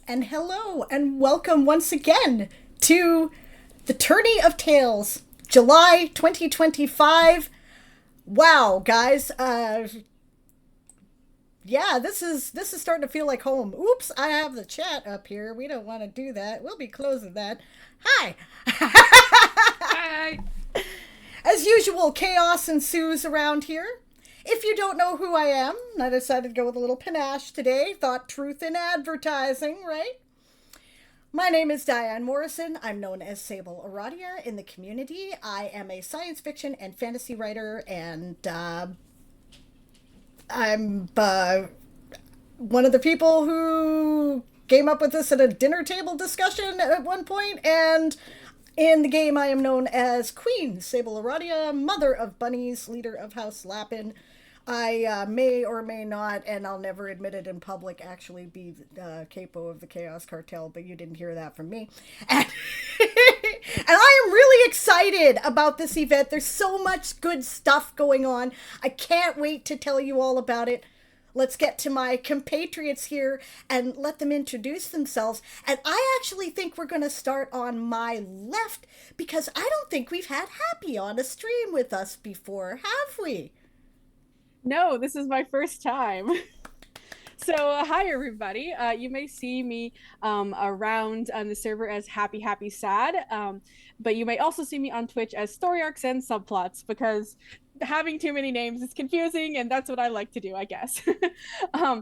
And hello, and welcome once again to the Tourney of Tales, July 2025. Wow, guys, yeah, this is starting to feel like home. Oops, I have the chat up here. We don't want to do that. We'll be closing that. Hi. Hi. As usual, chaos ensues around here. If you don't know who I am, I decided to go with a little panache today. Thought truth in advertising, right? My name is Diane Morrison. I'm known as Sable Aradia in the community. I am a science fiction and fantasy writer, and I'm one of the people who came up with this at a dinner table discussion at one point, and in the game I am known as Queen Sable Aradia, mother of bunnies, leader of House Lapin. I may or may not, and I'll never admit it in public, actually be capo of the Chaos Cartel, but you didn't hear that from me. And, and I am really excited about this event. There's so much good stuff going on. I can't wait to tell you all about it. Let's get to my compatriots here and let them introduce themselves. And I actually think we're going to start on my left because I don't think we've had Happy on a stream with us before, have we? No, this is my first time. So, hi everybody. You may see me around on the server as Happy Happy Sad, but you may also see me on Twitch as Story Arcs and Subplots because having too many names is confusing, and that's what I like to do, I guess. I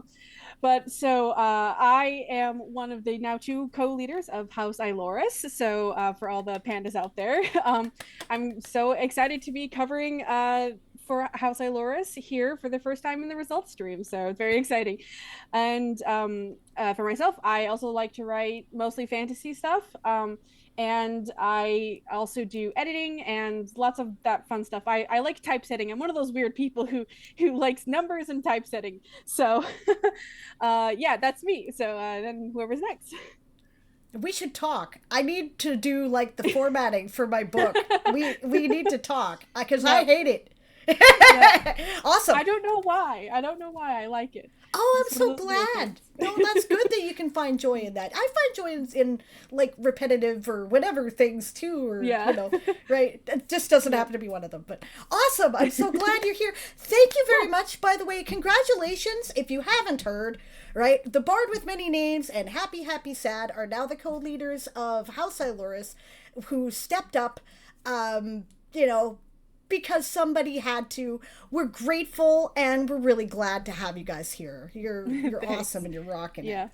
am one of the now two co-leaders of House Iloris. So for all the pandas out there, I'm so excited to be covering for House Iloris here for the first time in the results stream. So it's very exciting. And for myself, I also like to write mostly fantasy stuff. And I also do editing and lots of that fun stuff. I like typesetting. I'm one of those weird people who likes numbers and typesetting. So yeah, that's me. So then whoever's next. We should talk. I need to do like the formatting for my book. We need to talk because I hate it. Awesome. I don't know why. I don't know why I like it. Oh, I'm so glad. No, that's good that you can find joy in that. I find joy in like repetitive or whatever things too, or yeah. You know, right? It just doesn't happen to be one of them. But awesome. I'm so glad you're here. Thank you very much. By the way, congratulations. If you haven't heard, right? The Bard with Many Names and Happy Happy Sad are now the co-leaders of House Iloris, who stepped up, you know, because somebody had to. We're grateful and we're really glad to have you guys here. You're awesome and you're rocking it.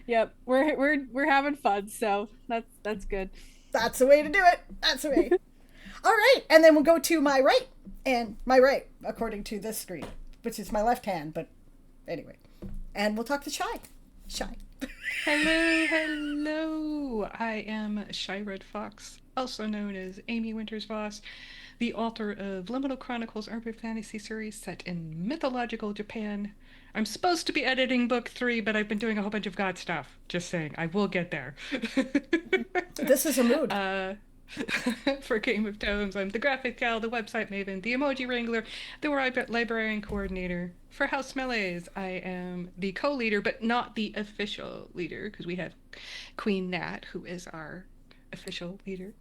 Yep. We're having fun, so that's good. That's the way to do it. That's the way. All right, and then we'll go to my right, and my right, according to this screen, which is my left hand, but anyway. And we'll talk to Shy. Shy. Hello. I am Shy Red Fox, also known as Amy Winters Voss, the author of Liminal Chronicles urban fantasy series set in mythological Japan. I'm supposed to be editing book 3, but I've been doing a whole bunch of God stuff. Just saying, I will get there. This is a mood. For Game of Tomes, I'm the graphic gal, the website maven, the emoji wrangler, the librarian coordinator. For House Melees, I am the co-leader, but not the official leader, because we have Queen Nat, who is our official leader.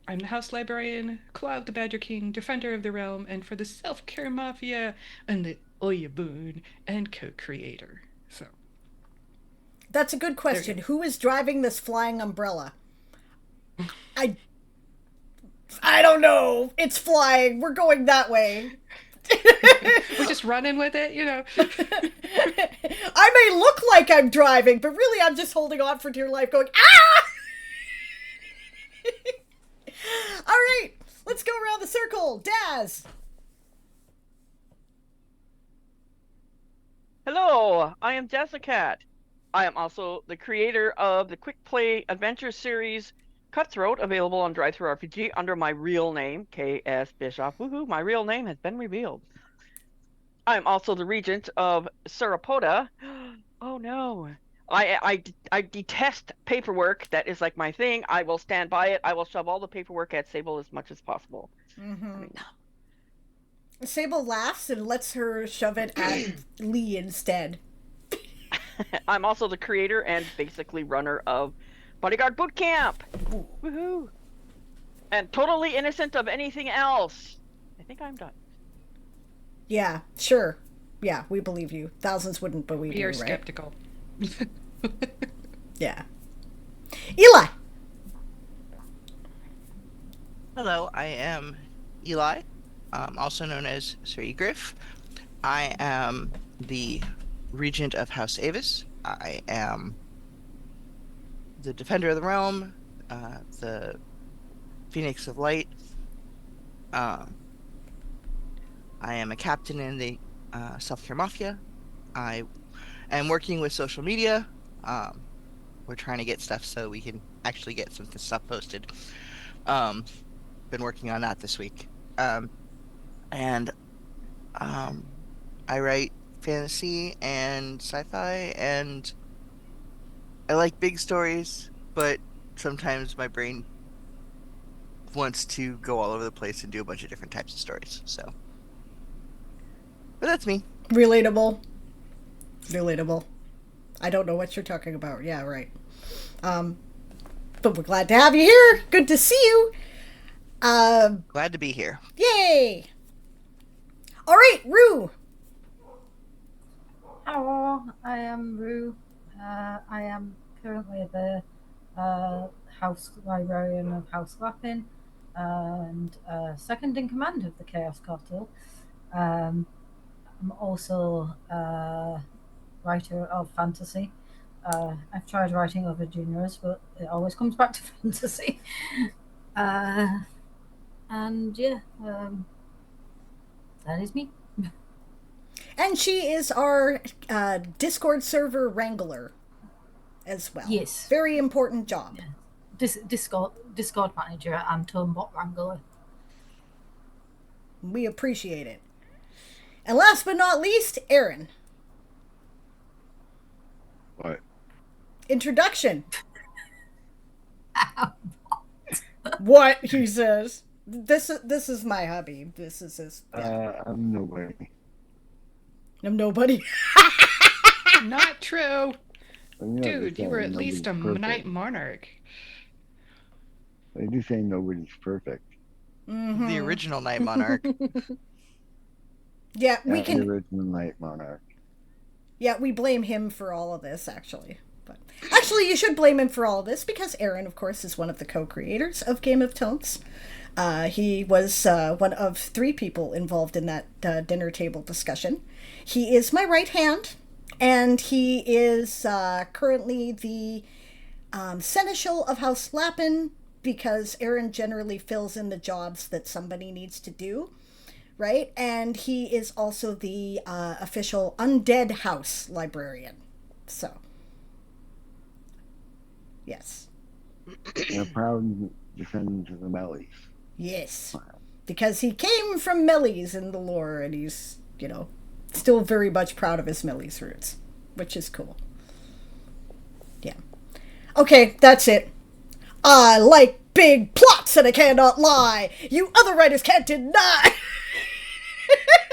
I'm the House Librarian, Cloud the Badger King, Defender of the Realm, and for the Self-Care Mafia, I'm the Oyabun and co-creator. So, that's a good question. Who is driving this flying umbrella? I don't know. It's flying. We're going that way. We're just running with it, you know. I may look like I'm driving, but really I'm just holding on for dear life going, ah! All right, let's go around the circle. Daz. Hello, I am Jessicat. I am also the creator of the quick play adventure series Cutthroat, available on DriveThruRPG under my real name, K.S. Bischoff. Woohoo, my real name has been revealed. I'm also the regent of Surapoda. Oh no. I detest paperwork. That is like my thing. I will stand by it. I will shove all the paperwork at Sable as much as possible. I mean, Sable laughs and lets her shove it at Lee instead. I'm also the creator and basically runner of Bodyguard Boot Camp. Woohoo! And totally innocent of anything else. I think I'm done. Yeah, sure. Yeah, we believe you. Thousands wouldn't believe We you, are right? skeptical. Yeah. Eli! Hello, I am Eli, also known as Sir Egriff. I am the regent of House Avis. I am the defender of the realm, the Phoenix of Light. I am a captain in the Self-Care Mafia. I am working with social media. We're trying to get stuff so we can actually get some stuff posted. Been working on that this week. And I write fantasy and sci-fi, and I like big stories, but sometimes my brain wants to go all over the place and do a bunch of different types of stories. So, but that's me. Relatable. Relatable. I don't know what you're talking about. Yeah, right. But we're glad to have you here. Good to see you. Glad to be here. Yay! All right, Rue. Hello, I am Rue. I am currently the House Librarian of House Lappin and second in command of the Chaos Cartel. I'm also a writer of fantasy. I've tried writing other genres, but it always comes back to fantasy. And yeah, that is me. And she is our Discord server wrangler as well. Yes. Very important job. Discord manager and Tonebot wrangler. We appreciate it. And last but not least, Aaron. What? Introduction. What he says. This is my hobby. This is his. Yeah. I'm nobody. I'm nobody. Not true. I'm not Dude, you were at saying least a nobody's night perfect. monarch. I do say nobody's perfect. Mm-hmm. The original Night Monarch. Yeah, we Not can. the original Night Monarch. Yeah, we blame him for all of this, actually. But actually, you should blame him for all of this because Aaron, of course, is one of the co-creators of Game of Tones. He was one of 3 people involved in that dinner table discussion. He is my right hand, and he is currently the seneschal of House Lappin because Aaron generally fills in the jobs that somebody needs to do. Right? And he is also the official Undead House librarian. So, yes. And a proud descendant of the Mellies. Yes. Because he came from Mellies in the lore, and he's, still very much proud of his Mellies roots, which is cool. Yeah. Okay, that's it. I like big plots, and I cannot lie. You other writers can't deny.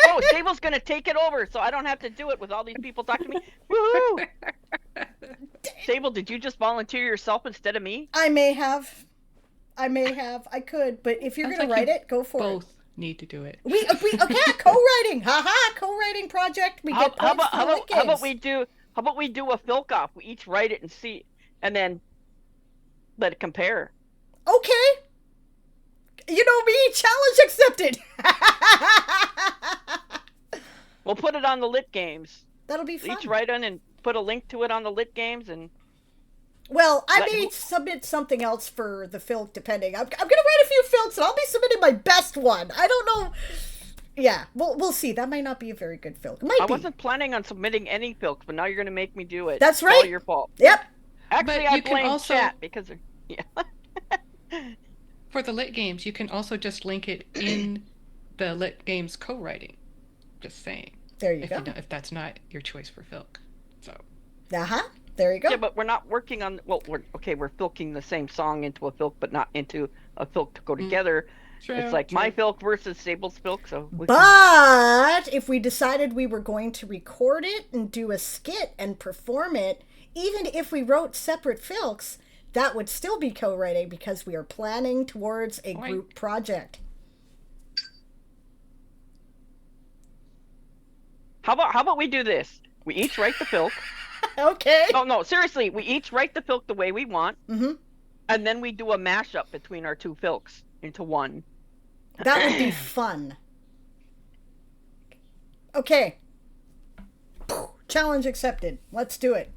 Oh, Sable's gonna take it over, so I don't have to do it with all these people talking to me. Woohoo! Sable, did you just volunteer yourself instead of me? I may have. I could, but if you're Sounds gonna like write you it, go for Both it. need to do it. We okay, co-writing. Haha, co-writing project. We get points for the How about games. we do a filk off? We each write it and see, and then let it compare. Okay. You know me, challenge accepted. We'll put it on the Lit Games. That'll be fun. Each write on and put a link to it on the Lit Games, and Well, I Let- may submit something else for the filk, depending. I'm gonna write a few filks, and I'll be submitting my best one. I don't know. Yeah, we'll see. That might not be a very good film. It might I be. wasn't planning on submitting any filks, but now you're going to make me do it. That's It's all right. your fault. Yep. Actually, But I you can blame also- chat because of, yeah. For the lit games, you can also just link it in the lit games co-writing. Just saying. There you go. If that's not your choice for Filk. So Uh-huh. There you go. Yeah, but we're not working on. Well, we're filking the same song into a filk, but not into a filk to go together. It's like my filk versus Sable's filk. So. But if we decided we were going to record it and do a skit and perform it, even if we wrote separate filks, that would still be co-writing because we are planning towards a group project. How about we do this? We each write the filk. Okay. No, seriously. We each write the filk the way we want. Mm-hmm. And then we do a mashup between our two filks into one. That would be fun. Okay. Challenge accepted. Let's do it.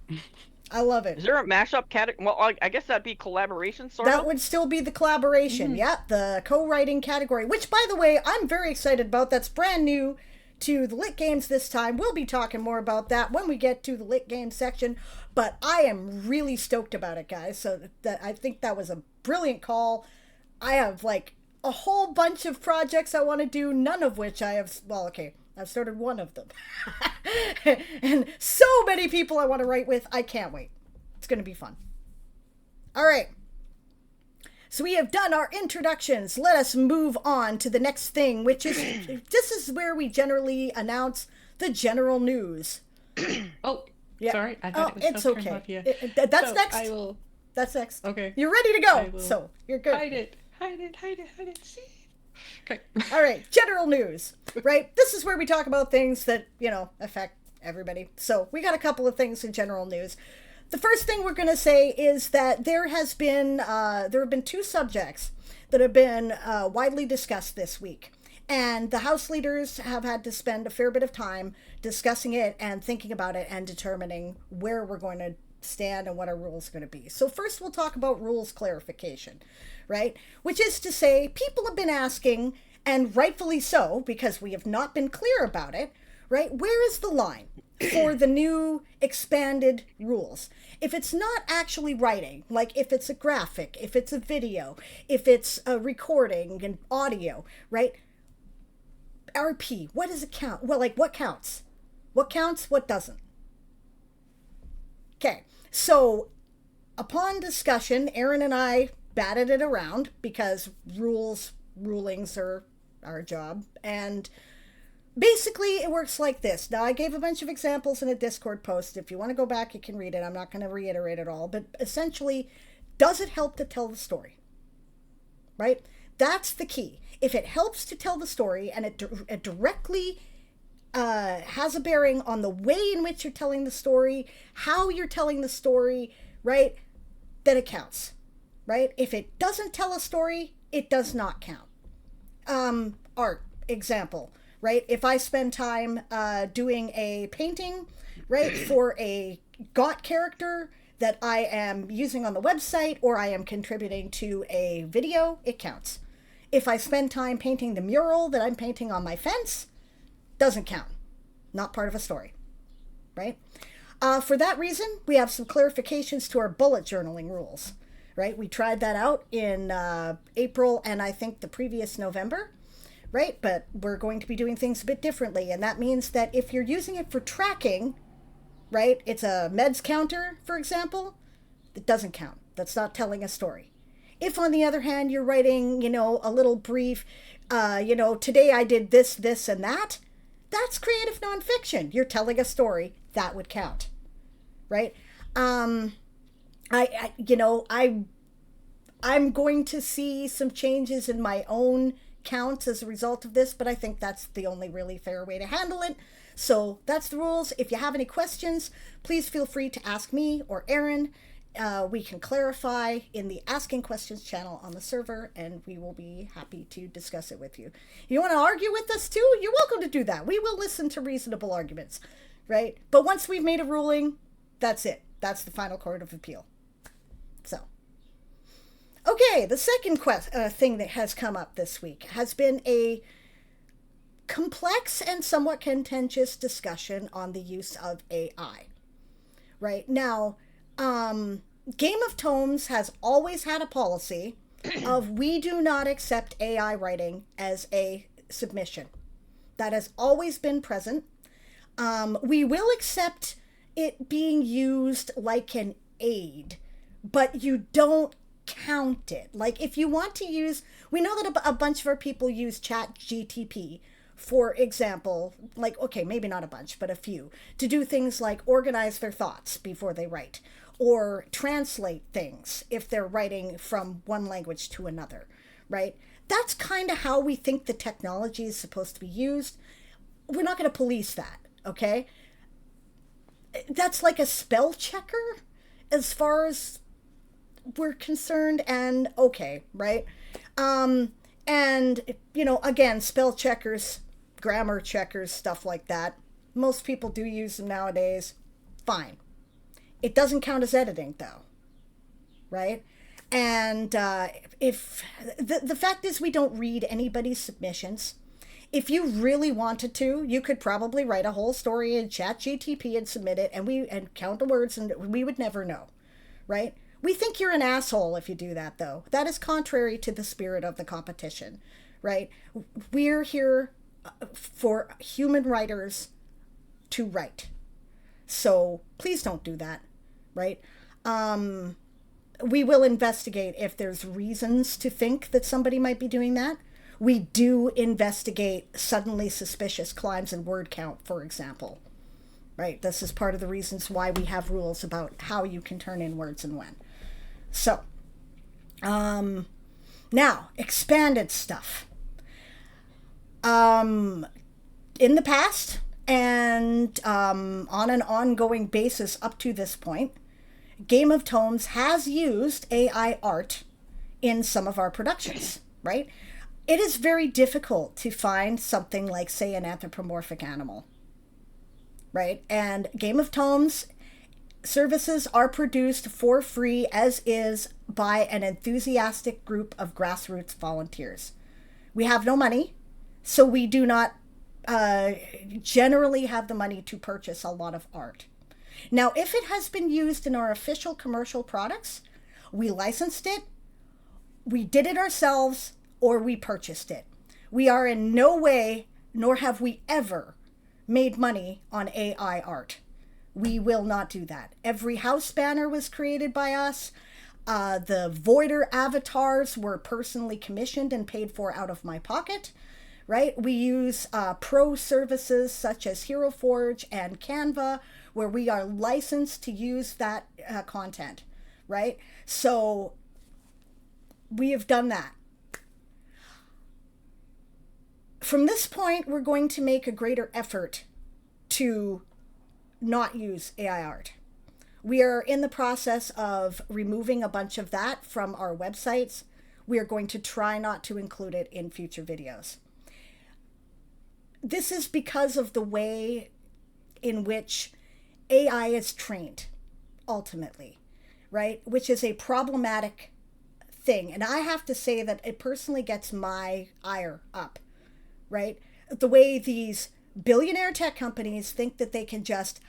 I love it. Is there a mashup category? Well, I guess that'd be collaboration, sort of. That would still be the collaboration. Yeah, the co-writing category, which, by the way, I'm very excited about. That's brand new to the Lit Games this time. We'll be talking more about that when we get to the Lit Games section, but I am really stoked about it, guys. So that I think that was a brilliant call. I have, like, a whole bunch of projects I want to do, none of which I have... Well, okay, I've started one of them. And so many people I want to write with. I can't wait. It's going to be fun. All right. So we have done our introductions. Let us move on to the next thing, which is... This is where we generally announce the general news. Oh, Yeah. sorry. I thought it was it's still turned okay. off, yeah. That's So next. I will That's next. Okay. You're ready to I go. will So you're good. hide it. See? Okay. All right, general news, right? This is where we talk about things that, affect everybody. So we got a couple of things in general news. The first thing we're going to say is that there have been two subjects that have been widely discussed this week. And the House leaders have had to spend a fair bit of time discussing it and thinking about it and determining where we're going to stand and what our rules are going to be. So first we'll talk about rules clarification, right? Which is to say, people have been asking, and rightfully so, because we have not been clear about it, right? Where is the line for the new expanded rules? If it's not actually writing, like if it's a graphic, if it's a video, if it's a recording and audio, right? RP, what does it count? Well, like what counts? What counts, what doesn't? Okay, so upon discussion, Aaron and I batted it around because rulings are our job. And basically it works like this. Now, I gave a bunch of examples in a Discord post. If you want to go back, you can read it. I'm not going to reiterate it all. But essentially, does it help to tell the story? Right? That's the key. If it helps to tell the story and it directly has a bearing on the way in which you're telling the story, how you're telling the story, right, then it counts, right? If it doesn't tell a story, it does not count. Art, example, right? If I spend time doing a painting, right, for a GOT character that I am using on the website or I am contributing to a video, it counts. If I spend time painting the mural that I'm painting on my fence, doesn't count. Not part of a story, right? For that reason, we have some clarifications to our bullet journaling rules, right? We tried that out in April and I think the previous November, right? But we're going to be doing things a bit differently. And that means that if you're using it for tracking, right? It's a meds counter, for example, it doesn't count. That's not telling a story. If, on the other hand, you're writing, a little brief, today I did this, this, and that, that's creative nonfiction. You're telling a story. That would count, right? I'm going to see some changes in my own counts as a result of this, but I think that's the only really fair way to handle it. So that's the rules. If you have any questions, please feel free to ask me or Aaron. We can clarify in the Asking Questions channel on the server, and we will be happy to discuss it with you. If you want to argue with us too, you're welcome to do that. We will listen to reasonable arguments, right? But once we've made a ruling, that's it. That's the final court of appeal. So, okay, the second thing that has come up this week has been a complex and somewhat contentious discussion on the use of AI. Right now, Game of Tomes has always had a policy of we do not accept AI writing as a submission. That has always been present. We will accept it being used like an aid, but you don't count it. Like if you want to use, we know that a bunch of our people use ChatGTP, for example, like, okay, maybe not a bunch, but a few, to do things like organize their thoughts before they write, or translate things if they're writing from one language to another, right? That's kind of how we think the technology is supposed to be used. We're not going to police that, okay? That's like a spell checker as far as we're concerned, and okay, right? And, you know, again, spell checkers, grammar checkers, stuff like that. Most people do use them nowadays. Fine. It doesn't count as editing, though, right? And if the fact is we don't read anybody's submissions. If you really wanted to, you could probably write a whole story in ChatGTP and submit it, and count the words, and we would never know, right? We think you're an asshole if you do that, though. That is contrary to the spirit of the competition, right? We're here for human writers to write. So please don't do that, right? We will investigate if there's reasons to think that somebody might be doing that. We do investigate suddenly suspicious climbs in word count, for example, right? This is part of the reasons why we have rules about how you can turn in words and when. So, now, expanded stuff. In the past, and on an ongoing basis up to this point, Game of Tomes has used AI art in some of our productions, right? It is very difficult to find something like, say, an anthropomorphic animal, right? And Game of Tomes services are produced for free as is by an enthusiastic group of grassroots volunteers. We have no money, so we do not generally have the money to purchase a lot of art. Now, if it has been used in our official commercial products, we licensed it, we did it ourselves, or we purchased it. We are in no way, nor have we ever, made money on AI art. We will not do that. Every house banner was created by us. The Voider avatars were personally commissioned and paid for out of my pocket, right? We use pro services such as Hero Forge and Canva, where we are licensed to use that content, right? So we have done that. From this point, we're going to make a greater effort to not use AI art. We are in the process of removing a bunch of that from our websites. We are going to try not to include it in future videos. This is because of the way in which AI is trained, ultimately, right? Which is a problematic thing. And I have to say that it personally gets my ire up, right? The way these billionaire tech companies think that they can just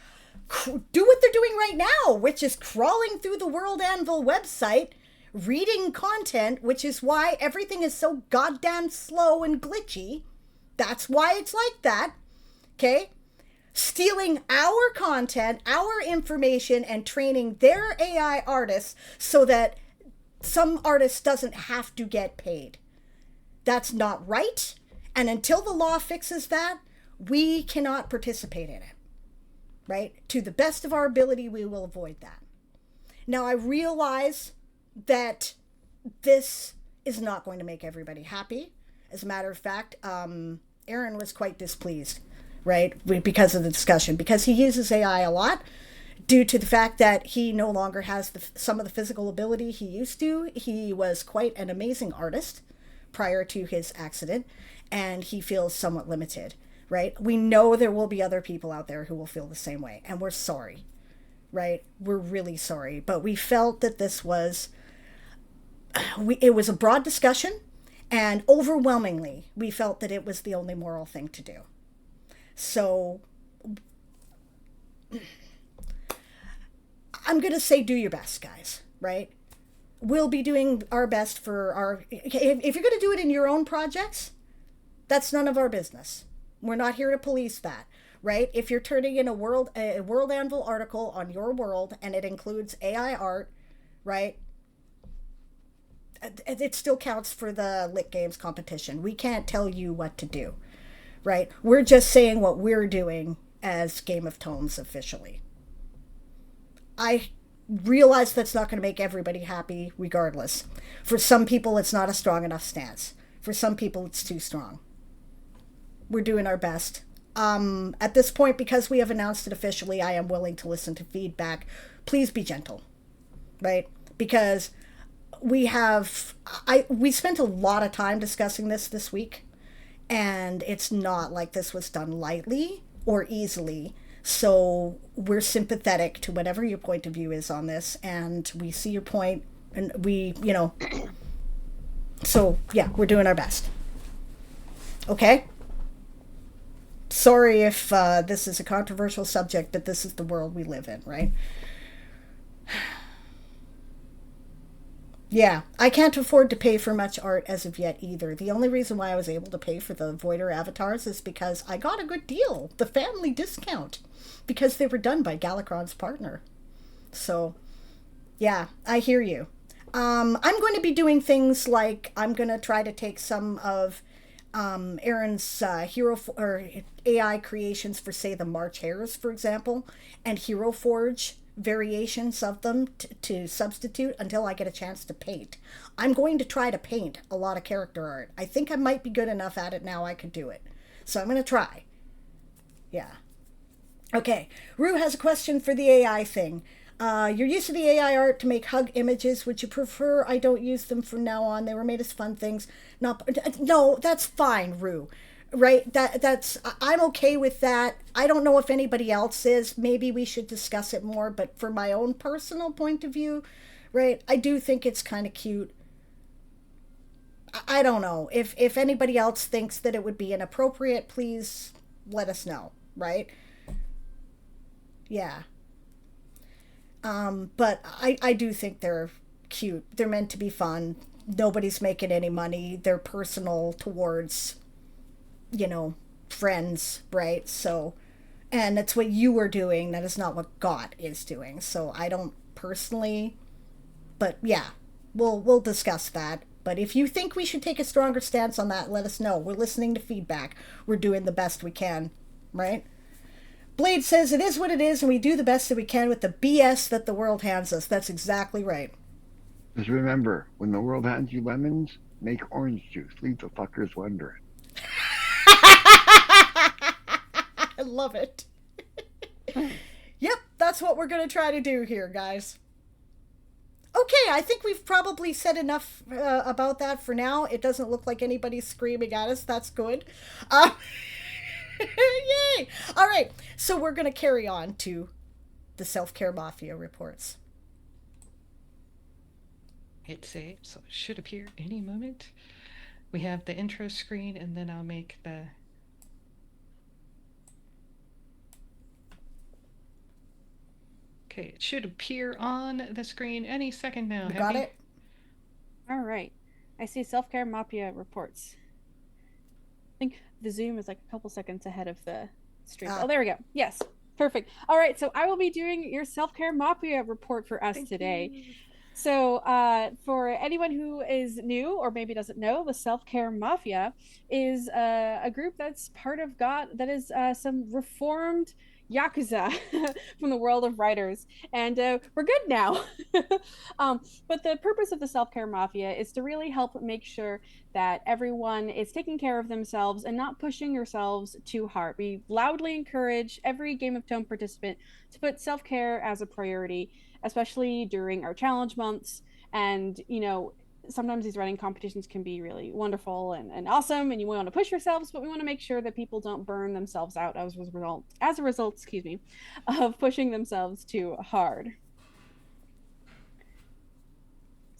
do what they're doing right now, which is crawling through the World Anvil website, reading content, which is why everything is so goddamn slow and glitchy. That's why it's like that, okay? Stealing our content, our information, and training their AI artists so that some artist doesn't have to get paid. That's not right. And until the law fixes that, we cannot participate in it, right? To the best of our ability, we will avoid that. Now, I realize that this is not going to make everybody happy. As a matter of fact, Aaron was quite displeased, right, because of the discussion, because he uses AI a lot due to the fact that he no longer has some of the physical ability he used to. He was quite an amazing artist prior to his accident, and he feels somewhat limited, right? We know there will be other people out there who will feel the same way, and we're sorry, right? We're really sorry, but we felt that this was, it was a broad discussion, And overwhelmingly, we felt that it was the only moral thing to do. So I'm going to say do your best, guys, right? We'll be doing our best for our... If you're going to do it in your own projects, that's none of our business. We're not here to police that, right? If you're turning in a World Anvil article on your world and it includes AI art, right? It still counts for the Lit Games competition. We can't tell you what to do, right? We're just saying what we're doing as Game of Tomes officially. I realize that's not going to make everybody happy regardless. For some people, it's not a strong enough stance. For some people, it's too strong. We're doing our best. At this point, because we have announced it officially, I am willing to listen to feedback. Please be gentle, right? Because we spent a lot of time discussing this week, and it's not like this was done lightly or easily. So we're sympathetic to whatever your point of view is on this, and we see your point, and we, so yeah, we're doing our best. Okay? Sorry if this is a controversial subject, but this is the world we live in, right? Yeah, I can't afford to pay for much art as of yet either. The only reason why I was able to pay for the Voider avatars is because I got a good deal, the family discount, because they were done by Galakron's partner. So, yeah, I hear you. I'm going to be doing things like I'm going to try to take some of Aaron's AI creations for, say, the March Hares, for example, and Hero Forge variations of them to substitute until I get a chance to paint. I'm going to try to paint a lot of character art. I think I might be good enough at it now I could do it. So I'm going to try. Yeah. Okay. Rue has a question for the AI thing. You're used to the AI art to make hug images. Would you prefer I don't use them from now on? They were made as fun things. No, that's fine, Rue. Right? I'm okay with that. I don't know if anybody else is. Maybe we should discuss it more, but for my own personal point of view, right, I do think it's kind of cute. I don't know. If anybody else thinks that it would be inappropriate, please let us know, right? Yeah. But I do think they're cute. They're meant to be fun. Nobody's making any money. They're personal towards, friends, right? So, and that's what you are doing. That is not what God is doing. So I don't personally, but yeah, we'll discuss that. But if you think we should take a stronger stance on that, let us know. We're listening to feedback. We're doing the best we can, right? Blade says, it is what it is, and we do the best that we can with the BS that the world hands us. That's exactly right. Just remember, when the world hands you lemons, make orange juice. Leave the fuckers wondering. I love it. Yep, that's what we're going to try to do here, guys. Okay, I think we've probably said enough about that for now. It doesn't look like anybody's screaming at us. That's good. Yay! All right, so we're going to carry on to the Self-Care Mafia reports. Hit save, so it should appear any moment. We have the intro screen, and then I'll make the... Okay, it should appear on the screen any second now. You got it? All right. I see Self-Care Mafia reports. I think the Zoom is like a couple seconds ahead of the stream. Oh, there we go. Yes. Perfect. All right. So I will be doing your Self-Care Mafia report for us today. So for anyone who is new or maybe doesn't know, the Self-Care Mafia is a group that's part of GOT that is some reformed Yakuza from the world of writers, and we're good now. But the purpose of the Self-Care Mafia is to really help make sure that everyone is taking care of themselves and not pushing yourselves too hard. We loudly encourage every Game of Tome participant to put self-care as a priority, especially during our challenge months. And sometimes these writing competitions can be really wonderful and awesome, and you want to push yourselves, but we want to make sure that people don't burn themselves out as a result, of pushing themselves too hard.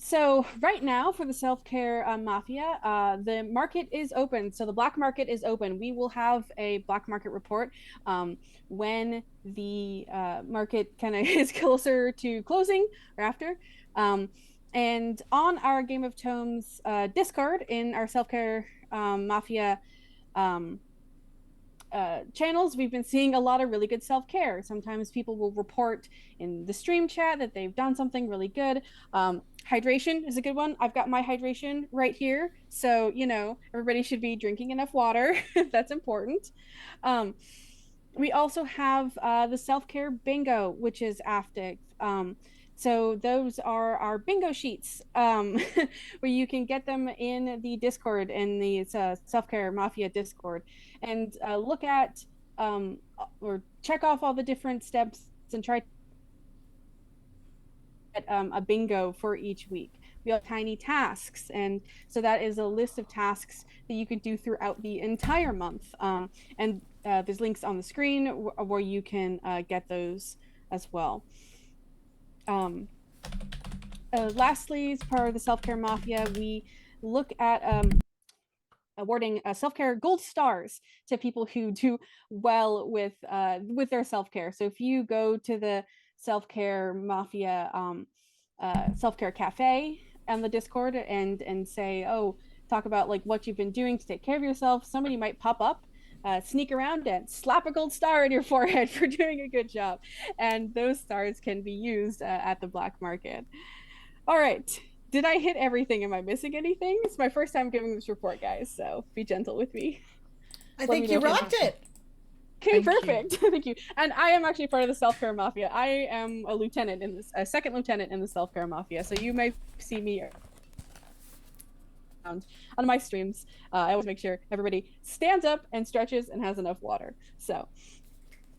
So right now for the self-care mafia, the market is open. So the black market is open. We will have a black market report when the market kind of is closer to closing or after. And on our Game of Tomes Discord in our self-care mafia um, channels, we've been seeing a lot of really good self-care. Sometimes people will report in the stream chat that they've done something really good. Hydration is a good one. I've got my hydration right here, so everybody should be drinking enough water. That's important. We also have the self-care bingo, which is active. So those are our bingo sheets, where you can get them in the Discord, in the self-care mafia Discord, and look at or check off all the different steps and try a bingo for each week. We have tiny tasks, and so that is a list of tasks that you can do throughout the entire month. And there's links on the screen where you can get those as well. Lastly, as part of the self-care mafia, we look at awarding self-care gold stars to people who do well with their self-care. So if you go to the self-care mafia self-care cafe on the Discord and say, oh, talk about like what you've been doing to take care of yourself, somebody might pop up, sneak around and slap a gold star in your forehead for doing a good job, and those stars can be used at the black market. All right, did I hit everything? Am I missing anything? It's my first time giving this report, guys, so be gentle with me. I think you rocked it. Okay, perfect. Thank you. And I am actually part of the self-care mafia. I am a lieutenant in this, a second lieutenant in the self-care mafia. So you may see me on my streams. I always make sure everybody stands up and stretches and has enough water. So,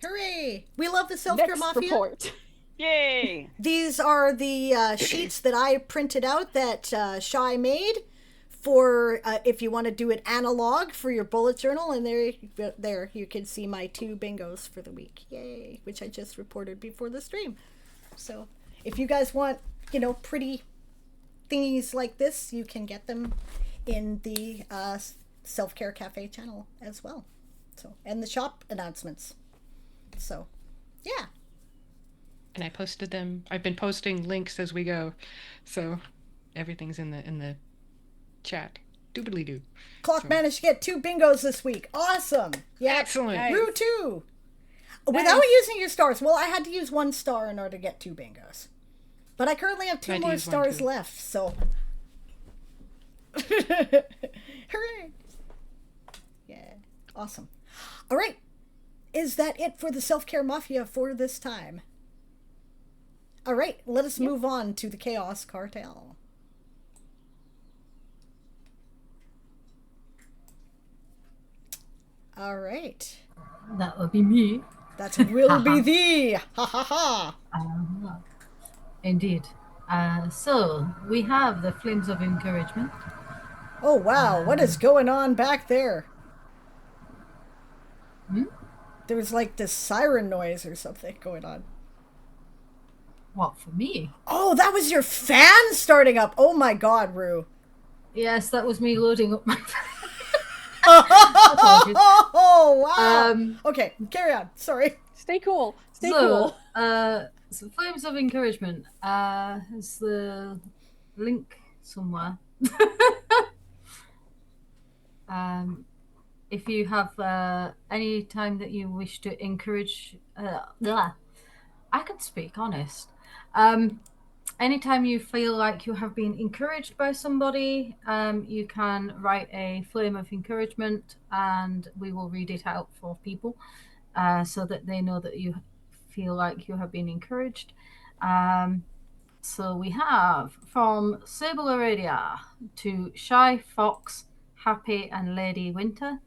hooray! We love the self-care mafia. Report. Yay! These are the sheets that I printed out that Shy made for if you want to do it analog for your bullet journal, and there you can see my 2 bingos for the week. Yay! Which I just reported before the stream. So if you guys want, pretty thingies like this, you can get them in the self-care cafe channel as well. So, and the shop announcements. So, yeah. And I posted them. I've been posting links as we go, so everything's in the chat. Doobly doo. Clock managed to get 2 bingos this week. Awesome. Yeah. Excellent. Nice. Rue too. Without using your stars. Well, I had to use 1 star in order to get 2 bingos. But I currently have 2 more stars left, so. Hooray. Yeah. Awesome. All right. Is that it for the self-care mafia for this time? All right. Let us move on to the Chaos Cartel. All right. That would be me. That will be thee. Ha ha ha. Indeed. So we have the Flames of Encouragement. Oh wow, what is going on back there? There was like this siren noise or something going on. What, for me? Oh, that was your fan starting up. Oh my god, Rue. Yes, that was me loading up my Oh wow. Okay, carry on. Sorry. Stay cool. Stay cool. So Flames of Encouragement is the link somewhere. If you have any time that you wish to encourage, I can speak, honest. Anytime you feel like you have been encouraged by somebody, you can write a flame of encouragement, and we will read it out for people so that they know that you feel like you have been encouraged. So we have from Sable Aradia to Shy Fox, Happy, and Lady Winter.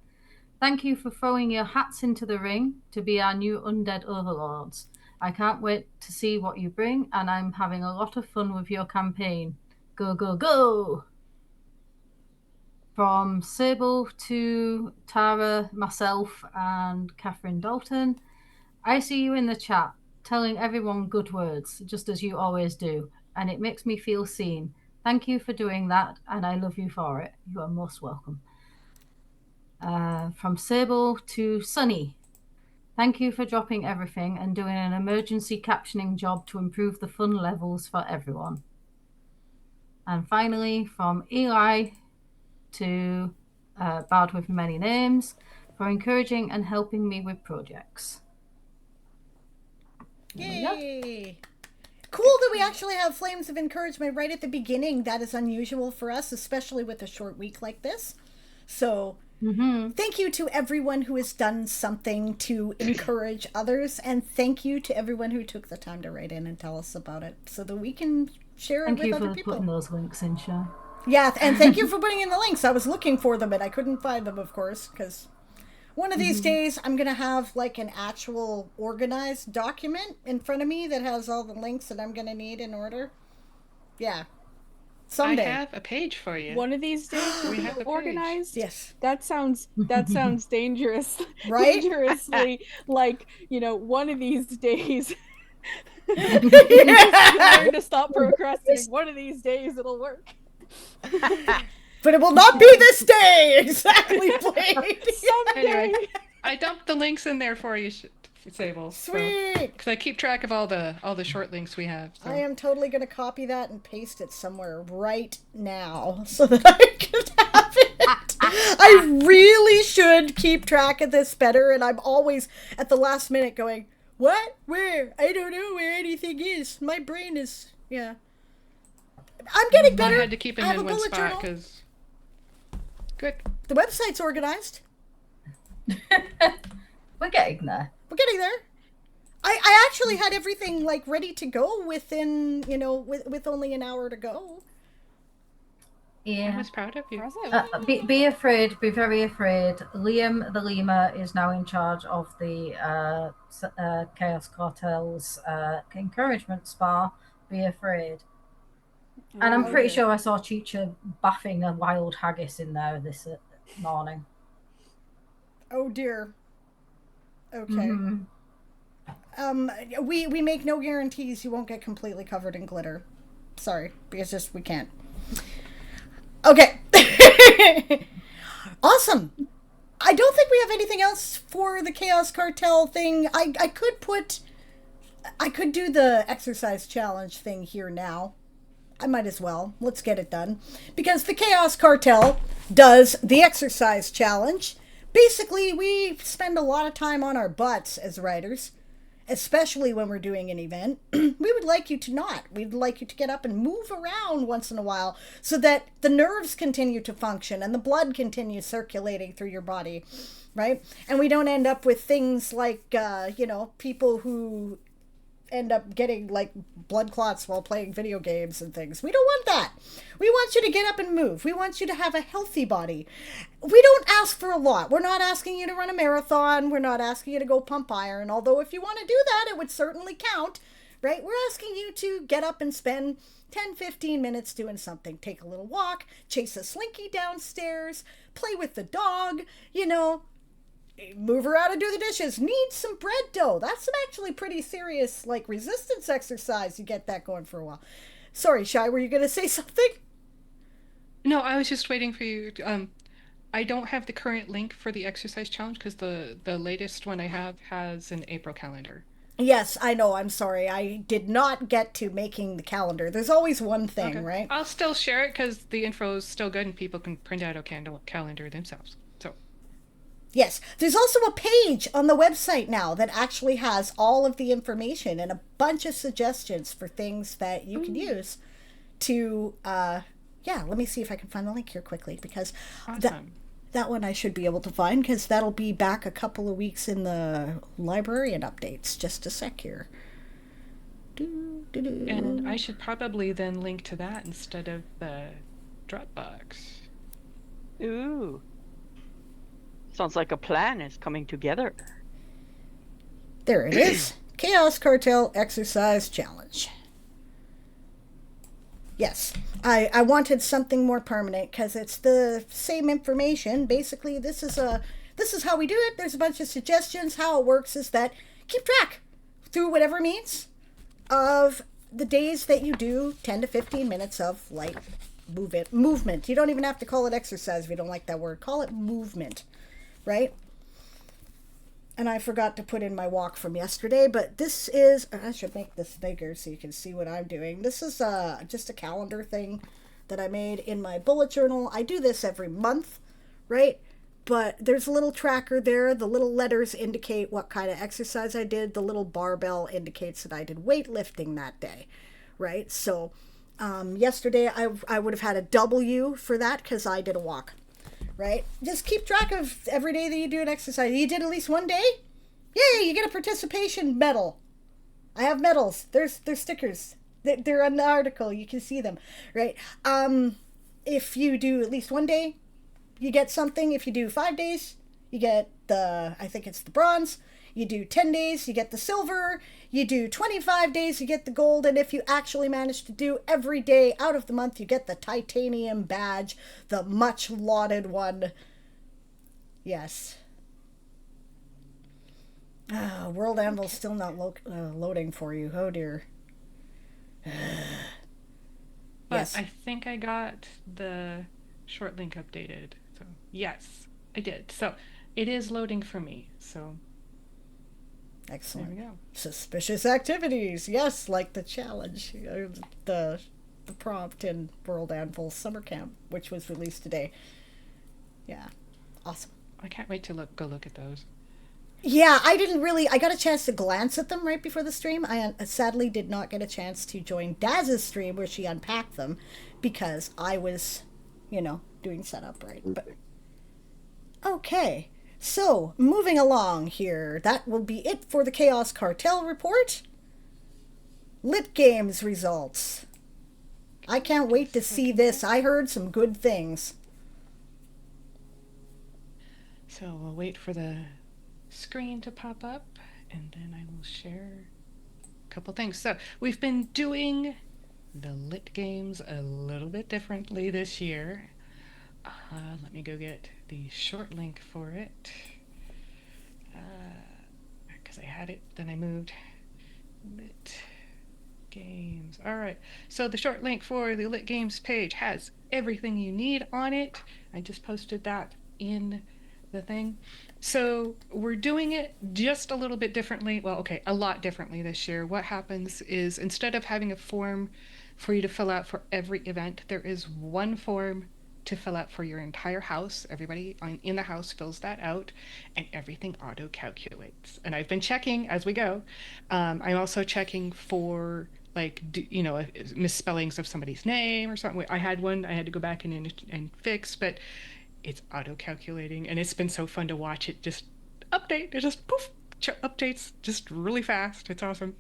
Thank you for throwing your hats into the ring to be our new undead overlords. I can't wait to see what you bring, and I'm having a lot of fun with your campaign. Go, go, go! From Sable to Tara, myself, and Catherine Dalton. I see you in the chat, telling everyone good words, just as you always do, and it makes me feel seen. Thank you for doing that, and I love you for it. You are most welcome. From Sable to Sunny. Thank you for dropping everything and doing an emergency captioning job to improve the fun levels for everyone. And finally, from Eli to Bard with Many Names, for encouraging and helping me with projects. Yay! Cool that we actually have flames of encouragement right at the beginning. That is unusual for us, especially with a short week like this. So thank you to everyone who has done something to encourage others, and thank you to everyone who took the time to write in and tell us about it so that we can share it with other people. Thank you for putting those links in, Sean. Yeah, and thank you for putting in the links. I was looking for them and I couldn't find them, of course, because one of these days I'm going to have like an actual organized document in front of me that has all the links that I'm going to need in order. Yeah. Someday. I have a page for you. One of these days We have a page. Yes. organized. That sounds dangerous. Right? Dangerously, like, one of these days. Learn to stop procrastinating. One of these days it'll work. But it will not be this day! Exactly, Blade! Someday. Anyway, I dumped the links in there for you, Sable. Sweet! Because I keep track of all the short links we have. So. I am totally going to copy that and paste it somewhere right now so that I can have it. I really should keep track of this better, and I'm always at the last minute going, what? Where? I don't know where anything is. My brain is, yeah. I'm getting better. I had to keep I them have in a one bullet spot journal. because. Good. The website's organized. We're getting there. We're getting there. I actually had everything like ready to go within, with only an hour to go. I Yeah. was proud of you. Be afraid. Be very afraid. Liam the Lemur is now in charge of the Chaos Cartel's encouragement spa. Be afraid. And I'm pretty sure I saw Chicha baffing a wild haggis in there this morning. Oh dear. Okay. Mhm. We make no guarantees you won't get completely covered in glitter. Sorry, because we can't. Okay. Awesome. I don't think we have anything else for the Chaos Cartel thing. I could do the exercise challenge thing here now. I might as well. Let's get it done. Because the Chaos Cartel does the exercise challenge. Basically, we spend a lot of time on our butts as writers, especially when we're doing an event. We would like you to not. We'd like you to get up and move around once in a while so that the nerves continue to function and the blood continues circulating through your body, right? And we don't end up with things like, people who end up getting like blood clots while playing video games and things. We don't want that. We want you to get up and move. We want you to have a healthy body. We don't ask for a lot. We're not asking you to run a marathon. We're not asking you to go pump iron. Although if you want to do that, it would certainly count, right? We're asking you to get up and spend 10-15 minutes doing something. Take a little walk, chase a slinky downstairs, play with the dog, move around and do the dishes. Need some bread dough. That's some actually pretty serious, resistance exercise. You get that going for a while. Sorry, Shy, were you going to say something? No, I was just waiting for you. I don't have the current link for the exercise challenge because the latest one I have has an April calendar. Yes, I know. I'm sorry. I did not get to making the calendar. There's always one thing, Okay. right? I'll still share it because the info is still good and people can print out a calendar themselves. So. Yes, there's also a page on the website now that actually has all of the information and a bunch of suggestions for things that you can use to, let me see if I can find the link here quickly because Awesome. that one I should be able to find because that'll be back a couple of weeks in the librarian updates. Just a sec here. And I should probably then link to that instead of the Dropbox. Ooh. Sounds like a plan is coming together. There it is. Chaos Cartel Exercise Challenge. Yes, I wanted something more permanent because it's the same information. Basically, this is how we do it. There's a bunch of suggestions. How it works is that keep track through whatever means of the days that you do 10 to 15 minutes of light movement. You don't even have to call it exercise if you don't like that word. Call it movement, right? And I forgot to put in my walk from yesterday, but this is, I should make this bigger so you can see what I'm doing. This is just a calendar thing that I made in my bullet journal. I do this every month, right? But there's a little tracker there. The little letters indicate what kind of exercise I did. The little barbell indicates that I did weightlifting that day, right? So yesterday I would have had a W for that because I did a walk, right? Just keep track of every day that you do an exercise. You did at least one day? Yay, you get a participation medal. I have medals. There's stickers. They're on the article. You can see them, right? If you do at least one day, you get something. If you do 5 days, you get I think it's the bronze. You do 10 days, you get the silver. You do 25 days, you get the gold. And if you actually manage to do every day out of the month, you get the titanium badge, the much lauded one. Yes. World Anvil's still not loading for you. Oh dear. But Yes. I think I got the short link updated. So yes, I did. So it is loading for me. So Excellent. there we go. Suspicious activities. Yes, like the challenge, the prompt in World Anvil Summer Camp, which was released today. Yeah, awesome. I can't wait to go look at those. Yeah, I got a chance to glance at them right before the stream. I sadly did not get a chance to join Daz's stream where she unpacked them because I was, doing setup, right? But okay. So, moving along here, that will be it for the Chaos Cartel report. Lit Games results. I can't wait to see this. I heard some good things. So we'll wait for the screen to pop up and then I will share a couple things. So we've been doing the Lit Games a little bit differently this year. Let me go get the short link for it. Because I had it, then I moved. Lit Games. All right. So the short link for the Lit Games page has everything you need on it. I just posted that in the thing. So we're doing it just a little bit differently. Well, okay, a lot differently this year. What happens is instead of having a form for you to fill out for every event, there is one form to fill out for your entire house. Everybody in the house fills that out and everything auto calculates. And I've been checking as we go. I'm also checking for misspellings of somebody's name or something. I had one I had to go back and fix, but it's auto calculating and it's been so fun to watch it just update. It just poof, updates just really fast. It's awesome.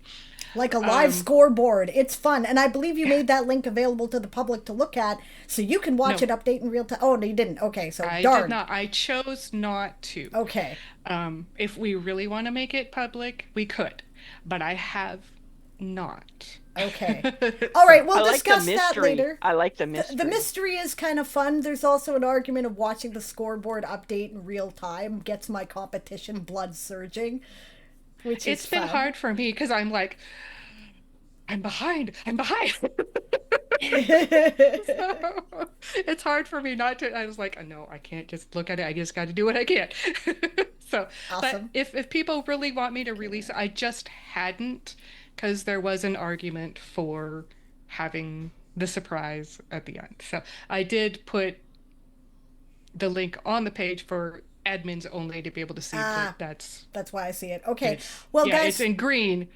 Like a live scoreboard. It's fun. And I believe you made that link available to the public to look at so you can watch it update in real time. Oh, no, you didn't. Okay, so I darn. did not. I chose not to. Okay. If we really want to make it public, we could, but I have not. Okay. All right, we'll I discuss like the that mystery. later. I like the mystery. The mystery is kind of fun. There's also an argument of watching the scoreboard update in real time gets my competition blood surging, which It's is been fun. hard for me because I'm like, I'm behind. So, it's hard for me not to. I was like, no, I can't just look at it. I just got to do what I can. So, Awesome. but if people really want me to release it, I just hadn't because there was an argument for having the surprise at the end. So I did put the link on the page for admins only to be able to see. But that's why I see it. Okay. it's, Well, yeah, guys, it's in green.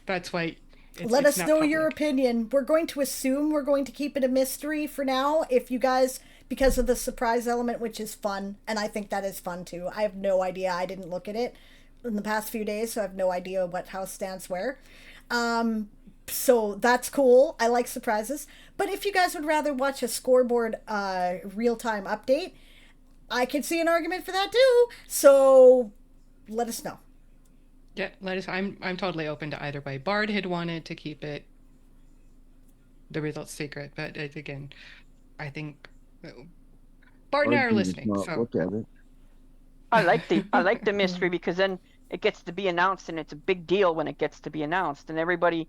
That's why. let it's us not know your public. opinion. We're going to assume we're going to keep it a mystery for now. If you guys, because of the surprise element, which is fun, and I think that is fun too. I have no idea. I didn't look at it in the past few days, so I have no idea what house stands where. So that's cool. I like surprises. But if you guys would rather watch a scoreboard real-time update, I could see an argument for that too. So let us know. Yeah, let us. I'm totally open to either way. Bard had wanted to keep it the results secret, but again, I think Bard and I are listening. Not So look at it. I like the mystery because then it gets to be announced and it's a big deal when it gets to be announced and everybody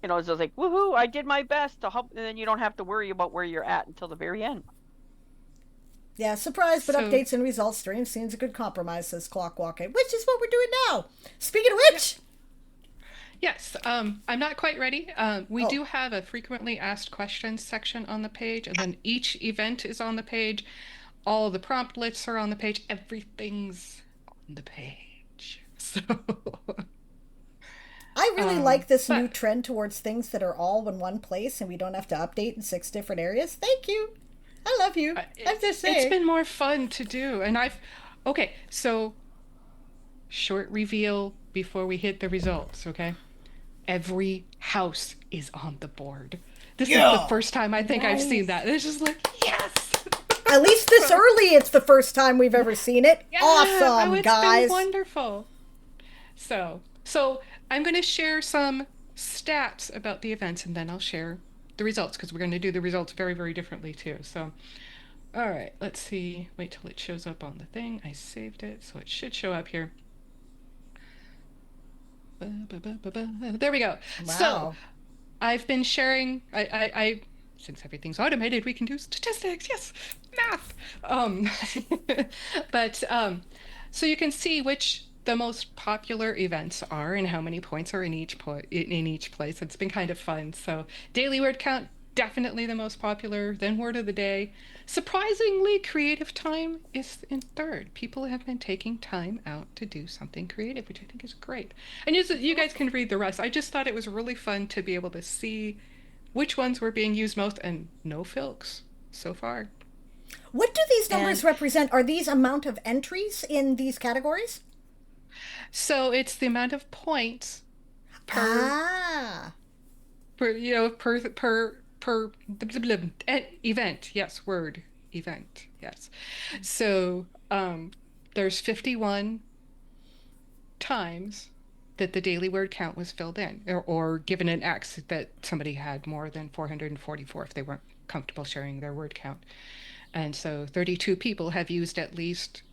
You know, it's just like, woohoo, I did my best to help, and then you don't have to worry about where you're at until the very end. Yeah, surprise, but So- updates and results stream seems a good compromise, says Clockwalking, which is what we're doing now. Speaking of which, Yes, I'm not quite ready. We Oh. do have a frequently asked questions section on the page, and then each event is on the page. All the prompt lists are on the page. Everything's on the page. So I really like this but- new trend towards things that are all in one place and we don't have to update in 6 different areas. Thank you. I love you. I'm just saying. it's been more fun to do, and okay. So short reveal before we hit the results. Okay, every house is on the board. This is the first time I think I've seen that. It's just like, yes. At least this early, it's the first time we've ever seen it. Yeah, Awesome, it's guys. been wonderful. So I'm going to share some stats about the events, and then I'll share the results, because we're going to do the results very, very differently too. So, all right, let's see. Wait till it shows up on the thing. I saved it, so it should show up here. There we go. Wow. So I've been sharing. I since everything's automated, we can do statistics. Yes, math. But so you can see which the most popular events are and how many points are in each in each place. It's been kind of fun. So daily word count, definitely the most popular. Then word of the day. Surprisingly, creative time is in third. People have been taking time out to do something creative, which I think is great. And you guys can read the rest. I just thought it was really fun to be able to see which ones were being used most, and no filks so far. What do these numbers represent? Are these amount of entries in these categories? So it's the amount of points per Ah. per event. Yes, word event. Yes. So there's 51 times that the daily word count was filled in, or given an X that somebody had more than 444 if they weren't comfortable sharing their word count. And so 32 people have used at least,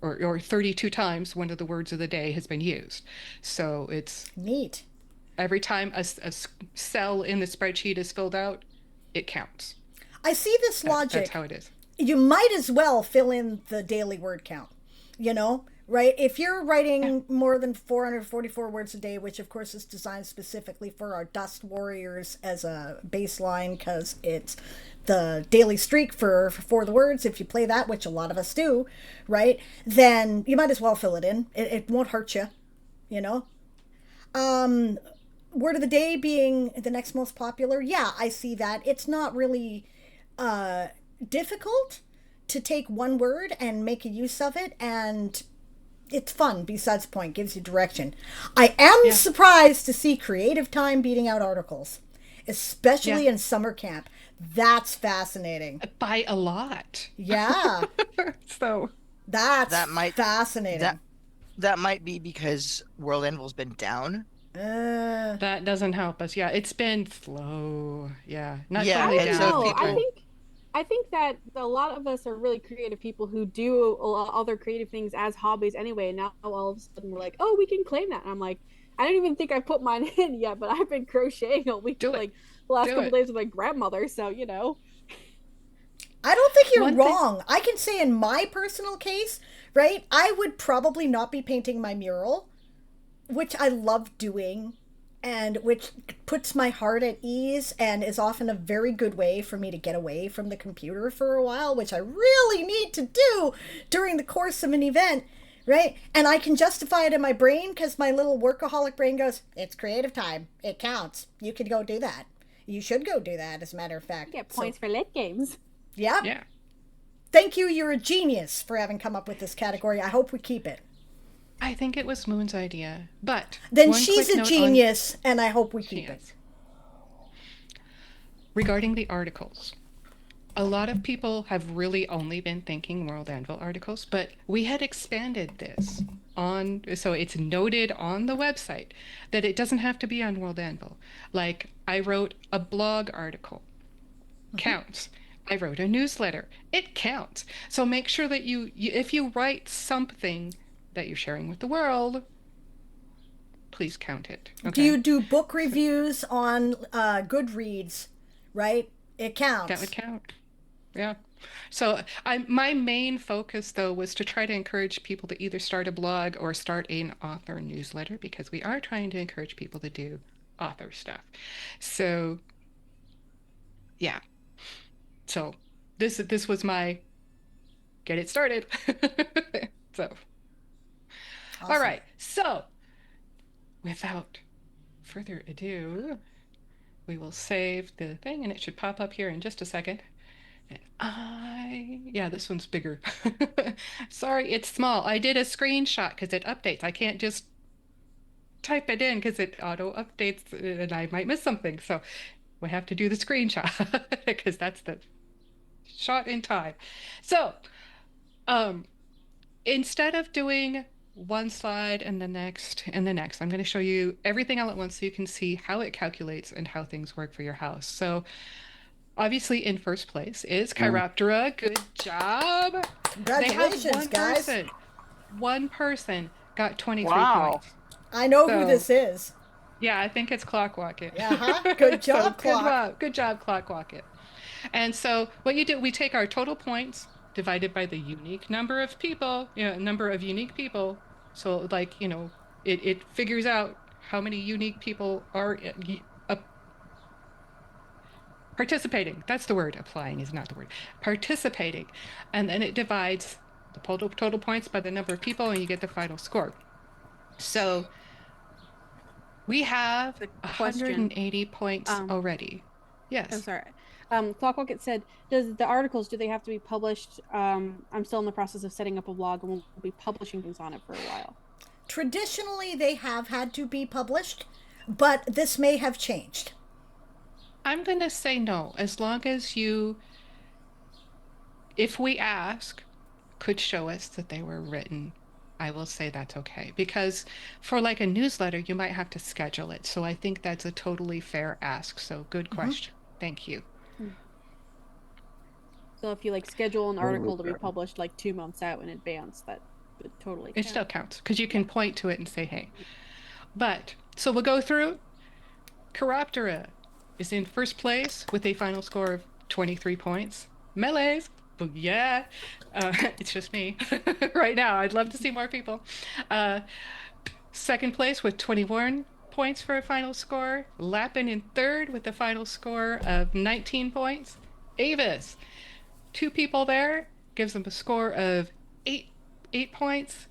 or 32 times one of the words of the day has been used. So it's Neat. every time a cell in the spreadsheet is filled out, it counts. I see this logic. That's how it is. You might as well fill in the daily word count, you know, right? If you're writing more than 444 words a day, which of course is designed specifically for our Dust Warriors as a baseline, because it's the daily streak for the words. If you play that, which a lot of us do, right, then you might as well fill it in. It won't hurt you, you know. Word of the day being the next most popular. Yeah, I see that. It's not really difficult to take one word and make a use of it, and it's fun. Besides the point, gives you direction. I am surprised to see creative time beating out articles, especially in summer camp. That's fascinating. By a lot. Yeah, So that's That might- fascinating. That might be because World Anvil's been down. that doesn't help us. Yeah, it's been slow. Yeah, not Yeah, totally and down. so No, people- I think that a lot of us are really creative people who do other creative things as hobbies anyway. And now all of a sudden we're like, oh, we can claim that. And I'm like, I don't even think I put mine in yet, but I've been crocheting all week, Do it. like the last Do couple it. days with my grandmother. So you know, I don't think you're One thing- wrong. I can say in my personal case, right, I would probably not be painting my mural, which I love doing, and which puts my heart at ease and is often a very good way for me to get away from the computer for a while, which I really need to do during the course of an event, right? And I can justify it in my brain because my little workaholic brain goes, it's creative time. It counts. You could go do that. You should go do that, as a matter of fact. get So, points for lit games. yeah. Yeah. Thank you. You're a genius for having come up with this category. I hope we keep it. I think it was Moon's idea, but Then one she's quick a note on- genius, and I hope we She keep it. is. Regarding the articles, a lot of people have really only been thinking World Anvil articles, but we had expanded this so it's noted on the website that it doesn't have to be on World Anvil. Like, I wrote a blog article, counts. I wrote a newsletter, it counts. So make sure that if you write something that you're sharing with the world, please count it. Do you do book reviews on Goodreads, right? It counts. That would count. Yeah. So my main focus though was to try to encourage people to either start a blog or start an author newsletter, because we are trying to encourage people to do author stuff. So yeah. So this was my get it started. So Awesome. all right. So without further ado, we will save the thing and it should pop up here in just a second. Yeah, this one's bigger. Sorry, it's small. I did a screenshot because it updates. I can't just type it in because it auto updates and I might miss something. So we have to do the screenshot because that's the shot in time. So, instead of doing one slide and the next and the next, I'm going to show you everything all at once so you can see how it calculates and how things work for your house. So, obviously, in first place is Chiroptera. Good job. Congratulations, guys. One person got 23 Wow. points. I know who So- this is. Yeah, I think it's Clockwocket. Uh-huh. Good job, Clock. Good job, Clockwocket. And so what you do, we take our total points divided by the unique number of people, number of unique people. So like, it figures out how many unique people are participating. That's the word. Applying is not the word. Participating. And then it divides the total points by the number of people and you get the final score. So we have The question, 180 points already. Yes. I'm sorry. Clockwocket said, do they have to be published? I'm still in the process of setting up a blog and we'll be publishing things on it for a while. Traditionally, they have had to be published, but this may have changed. I'm going to say no, as long as you, if we ask, could show us that they were written, I will say that's okay. Because for like a newsletter, you might have to schedule it. So I think that's a totally fair ask. So good question. Thank you. So if you schedule an article to be published 2 months out in advance, that would totally It count. still counts because you can point to it and say, hey. But, so we'll go through. Chiroptera is in first place with a final score of 23 points. Melees, yeah, it's just me right now. I'd love to see more people. Second place with 21 points for a final score. Lappin in third with a final score of 19 points. Avis, 2 people there, gives them a score of 8 points.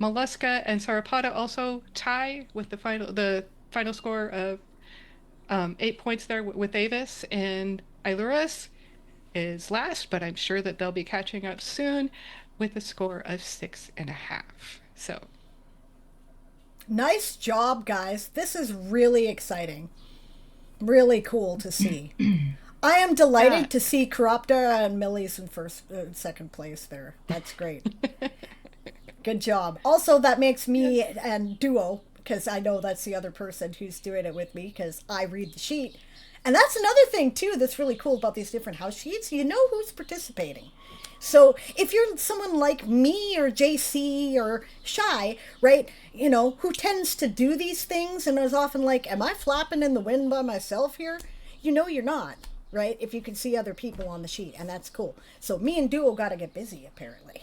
Mollusca and Sauropoda also tie with the final score of 8 points there with Avis, and Ilurus is last, but I'm sure that they'll be catching up soon with a score of 6.5. So Nice job, guys. This is really exciting. Really cool to see. I am delighted to see Chiroptera and Millie's in second place there. That's great. Good job. Also, that makes me and Duo, because I know that's the other person who's doing it with me, because I read the sheet. And that's another thing, too, that's really cool about these different house sheets. You know who's participating. So if you're someone like me or JC or Shy, right, who tends to do these things and is often like, am I flapping in the wind by myself here? You're not, right? If you can see other people on the sheet, and that's cool. So me and Duo got to get busy, apparently.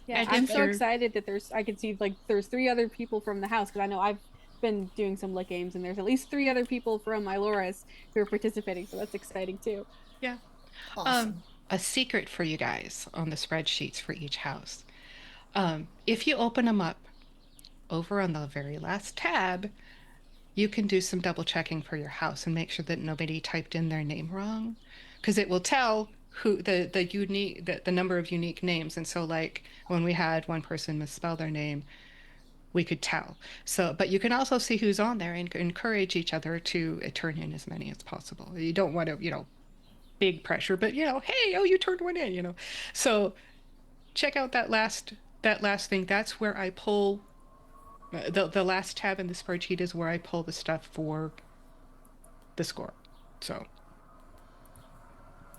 Yeah, And I'm if so you're- excited that I can see there's 3 other people from the house, because I know I've been doing some lit games and there's at least 3 other people from Iloris who are participating, so that's exciting too. yeah. Awesome. A secret for you guys on the spreadsheets for each house. If you open them up over on the very last tab, you can do some double checking for your house and make sure that nobody typed in their name wrong, because it will tell who the number of unique names. And so when we had one person misspell their name, we could tell. So, but you can also see who's on there and encourage each other to turn in as many as possible. You don't want to, big pressure, but hey, you turned one in, So check out that last thing. That's where I pull the last tab in the spreadsheet is where I pull the stuff for the score. So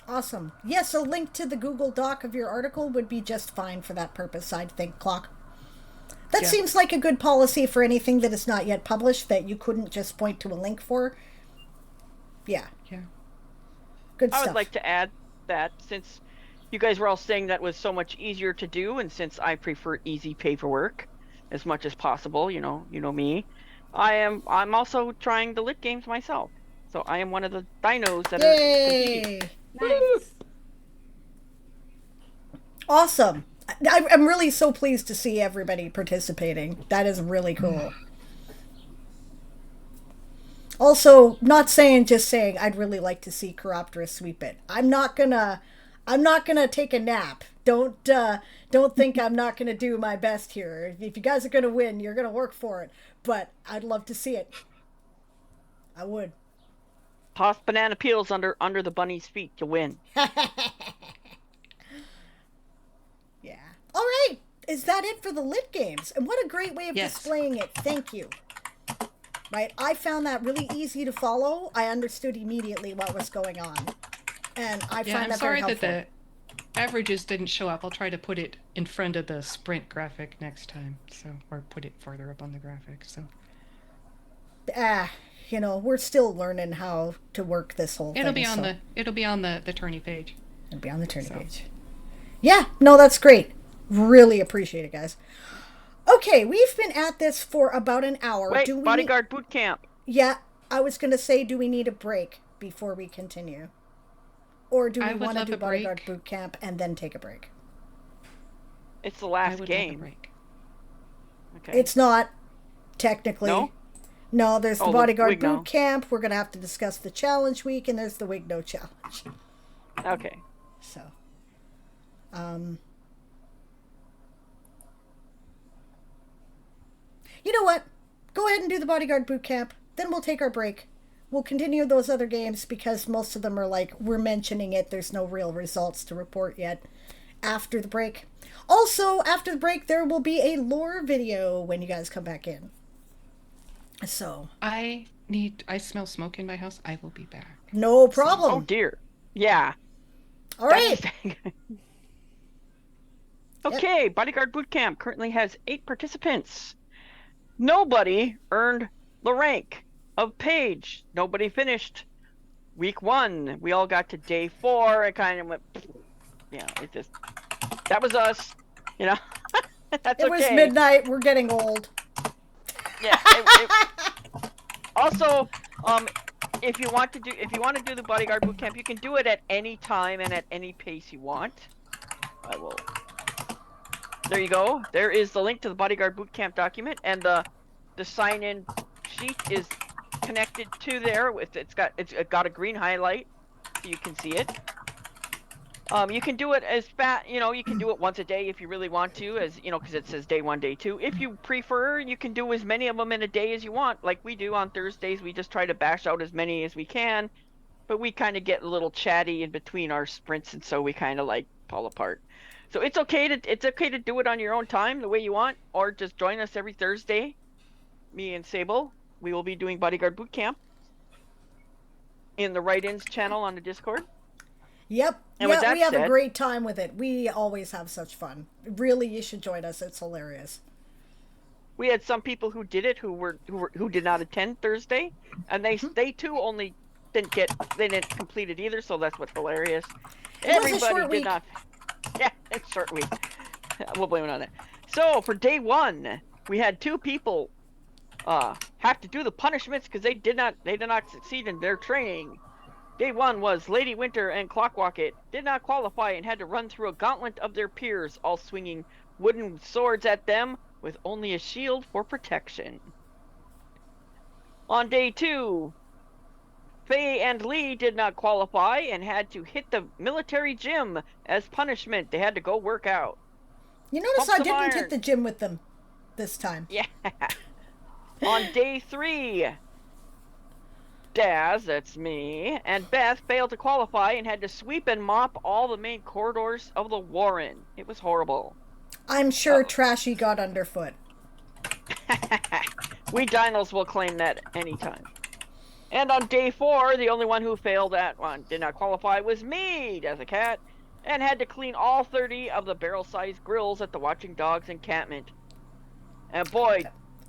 Awesome. Yes, a link to the Google Doc of your article would be just fine for that purpose, I'd think, Clock. That Yeah. seems like a good policy for anything that is not yet published that you couldn't just point to a link for. Yeah. Yeah. Good I stuff. would like to add that since you guys were all saying that was so much easier to do, and since I prefer easy paperwork as much as possible, you know me, I'm also trying the lit games myself. So I am one of the dinos that are competing. Yay! Nice. Awesome. I'm really so pleased to see everybody participating. That is really cool. Also, not saying, just saying, I'd really like to see Chiroptera sweep it. I'm not gonna take a nap. Don't think I'm not gonna do my best here. If you guys are gonna win, you're gonna work for it. But I'd love to see it. I would. Toss banana peels under the bunny's feet to win. Yeah. All right. Is that it for the lit games? And what a great way of Yes. displaying it. Thank you. Right. I found that really easy to follow. I understood immediately what was going on. And I Yeah, find I'm that sorry very that helpful. the averages didn't show up. I'll try to put it in front of the sprint graphic next time, or put it further up on the graphic. So We're still learning how to work this whole thing. it'll be on the tourney page. It'll be on the tourney page. Yeah, no, that's great. Really appreciate it, guys. Okay, we've been at this for about an hour. Wait, Do we bodyguard boot camp. Yeah, I was going to say, do we need a break before we continue? Or do we I would want to love do a Bodyguard break. Boot Camp and then take a break? It's the I last would love a game. break. Okay. It's not, technically. No? No, there's the Oh, the Bodyguard Wigno. Boot Camp. We're going to have to discuss the challenge week, and there's the Wigno challenge. Okay. So, you know what? Go ahead and do the Bodyguard Boot Camp. Then we'll take our break. We'll continue those other games because most of them are like, we're mentioning it. There's no real results to report yet after the break. Also, after the break, there will be a lore video when you guys come back in. So, I smell smoke in my house. I will be back. no Oh problem. dear. Yeah. All right. Okay, Bodyguard Bootcamp currently has 8 participants. Nobody earned the rank of page. Nobody finished week 1. We all got to day 4 and kind of went, that was us, That's It was okay. midnight. We're getting old. Yeah. Also, if you want to do the Bodyguard Bootcamp, you can do it at any time and at any pace you want. I will. There you go. There is the link to the Bodyguard Bootcamp document, and the sign-in sheet is connected to there. It's got a green highlight, so you can see it. You can do it as fast, you can do it once a day if you really want to, because it says day 1, day 2. If you prefer, you can do as many of them in a day as you want, like we do on Thursdays. We just try to bash out as many as we can, but we kind of get a little chatty in between our sprints, and so we kind of like fall apart. So it's okay to do it on your own time, the way you want, or just join us every Thursday. Me and Sable, we will be doing Bodyguard Bootcamp in the Write-Ins channel on the Discord. Yep. And with that we have a said- great time with it. We always have such fun. Really, you should join us. It's hilarious. We had some people who did it who did not attend Thursday, and they too only didn't complete it either. So that's what's hilarious. It was a Everybody short did week. not. Yeah, it's a short week. We'll blame it on that. So for day 1, we had 2 people have to do the punishments because they did not succeed in their training. Day 1 was Lady Winter and Clockwocket did not qualify and had to run through a gauntlet of their peers, all swinging wooden swords at them with only a shield for protection. On day 2, Faye and Lee did not qualify and had to hit the military gym as punishment. They had to go work out. You notice Pump I some didn't iron. hit the gym with them this time. Yeah. On day 3, Daz, that's me, and Beth failed to qualify and had to sweep and mop all the main corridors of the Warren. It was horrible. I'm sure Trashy got underfoot. We dinos will claim that anytime. And on day 4, the only one who failed that one, did not qualify, was me, as a cat, and had to clean all 30 of the barrel-sized grills at the Watching Dogs encampment. And boy,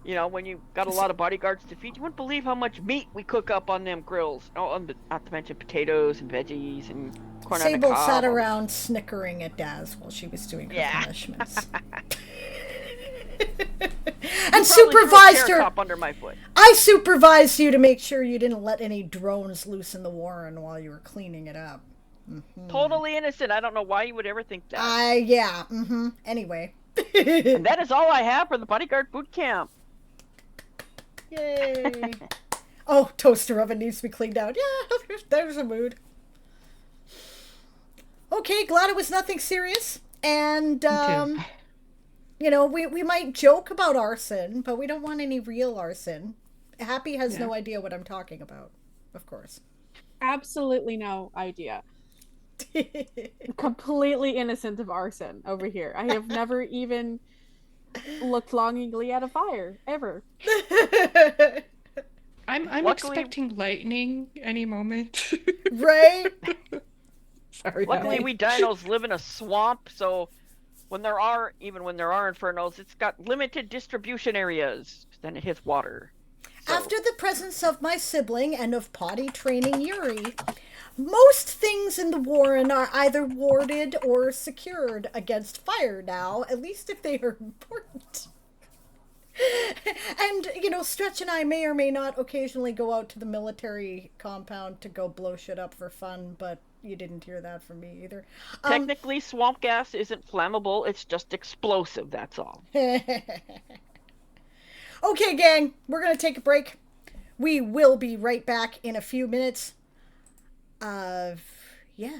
you know, when you got a lot of bodyguards to feed, you wouldn't believe how much meat we cook up on them grills. Oh, and not to mention potatoes and veggies and corn on the Sable cob. sat around snickering at Daz while she was doing her Yeah. punishments. And Probably threw a supervised carrot her. top under my foot. I supervised you to make sure you didn't let any drones loose in the Warren while you were cleaning it up. Totally innocent. I don't know why you would ever think that. Yeah. Anyway. And that is all I have for the bodyguard boot camp. Yay. Oh, toaster oven needs to be cleaned out. Yeah, there's a mood. Okay, glad it was nothing serious. And, too. you know, we might joke about arson, but we don't want any real arson. Happy has no idea what I'm talking about, of course. Absolutely no idea. Completely innocent of arson over here. I have never even looked longingly at a fire ever. I'm Luckily- expecting lightning any moment. Right? Sorry. Luckily, guys. we dinos live in a swamp, so when there are infernos, it's got limited distribution areas. Then it hits water. So, After the presence of my sibling and of potty training Yuri, most things in the Warren are either warded or secured against fire now, at least if they are important. And, you know, Stretch and I may or may not occasionally go out to the military compound to go blow shit up for fun, but you didn't hear that from me either. technically, swamp gas isn't flammable, it's just explosive, that's all. Okay, gang, we're going to take a break. We will be right back in a few minutes. Yeah.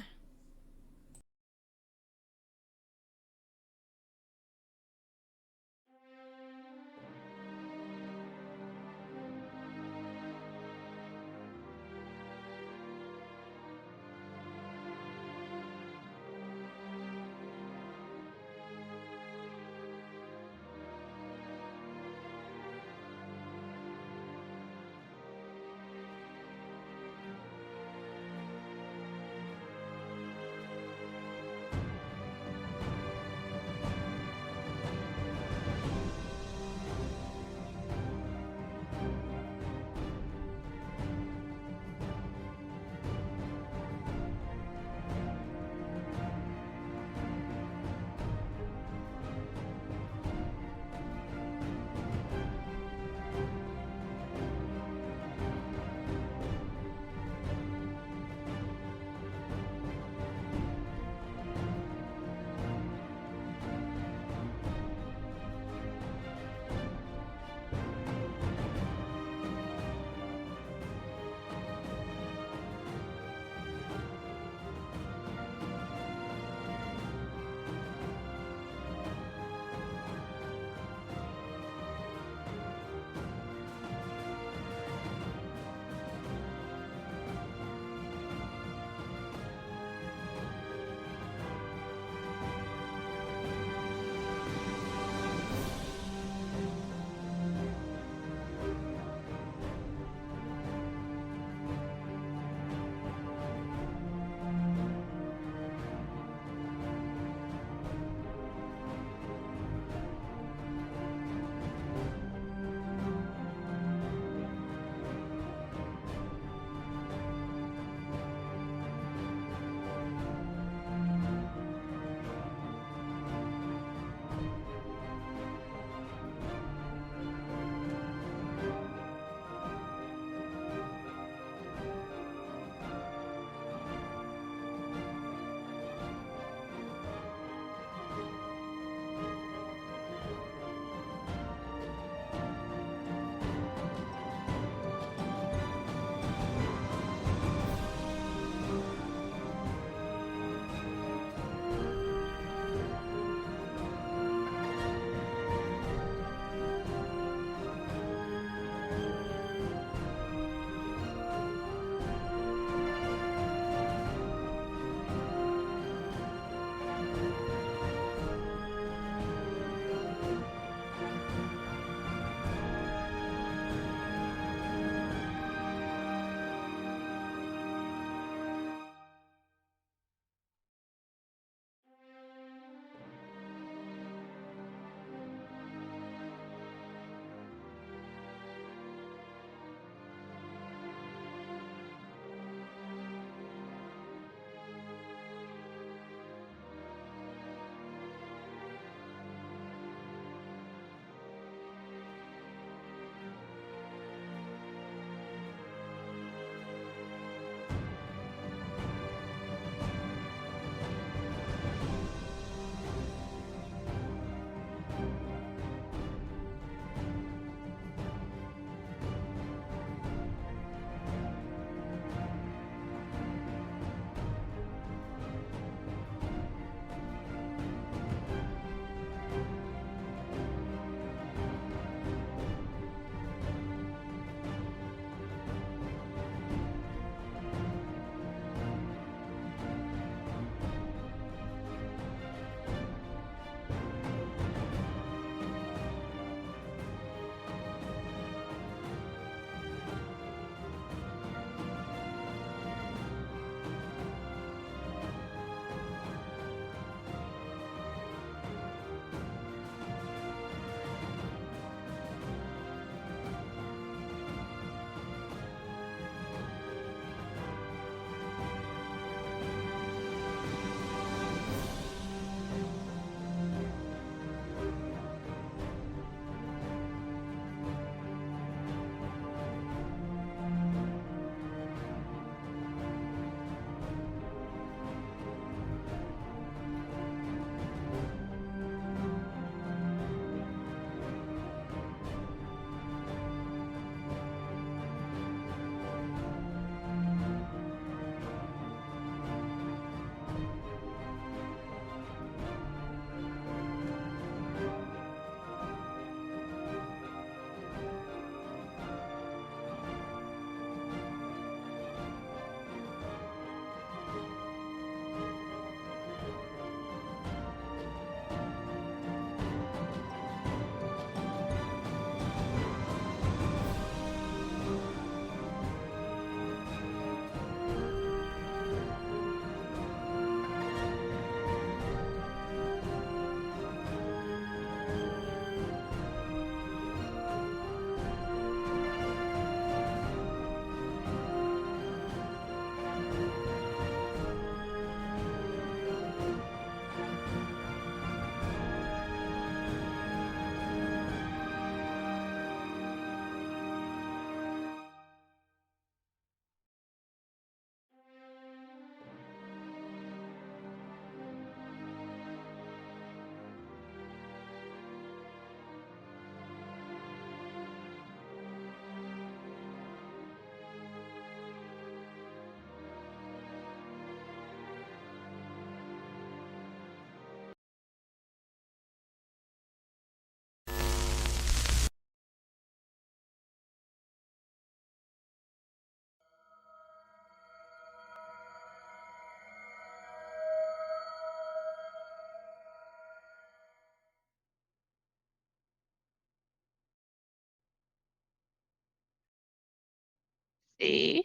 See?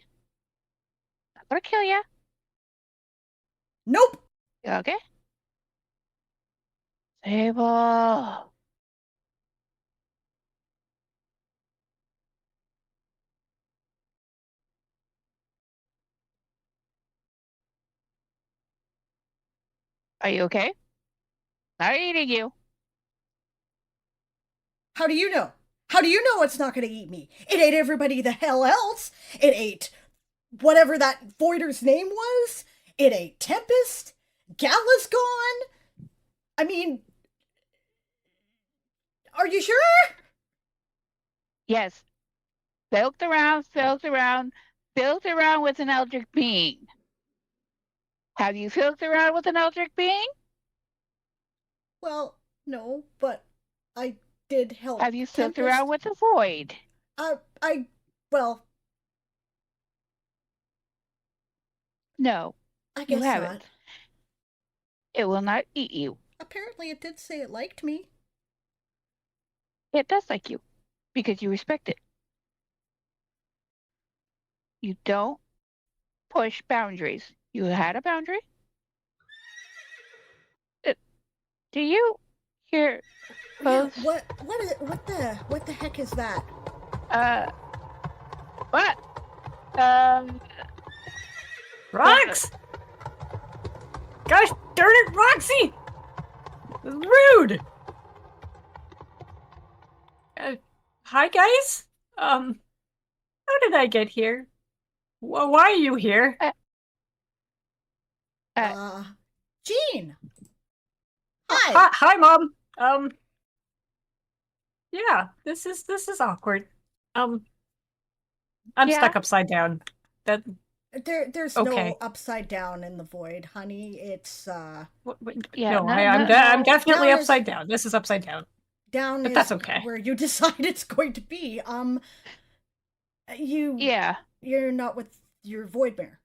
I'm gonna kill ya. Nope. You okay? Sable. Are you okay? Not eating you. How do you know? How do you know it's not going to eat me? It ate everybody the hell else. It ate whatever that Voider's name was. It ate Tempest. Gala's gone. I mean, are you sure? Yes. Filked around with an eldritch being. Have you filked around with an eldritch being? Well, no, but I did help. Have you filked Tempest. around with the void? Well, No, I you guess haven't. not. It will not eat you. Apparently, it did say it liked me. It does like you because you respect it. You don't push boundaries. You had a boundary. Do you hear Yeah, both? what the heck is that? What? Rox! Gosh darn it, Roxy! Rude! Hi, guys? How did I get here? Why are you here? Jean! Hi! Hi, Mom! Yeah, this is awkward. I'm Yeah. stuck upside down. There's Okay. no upside down in the void, honey. It's Yeah, no, no, I'm definitely Down is- upside down. This is upside down. down But is that's okay. where you decide it's going to be. Yeah. You're not with your void mare.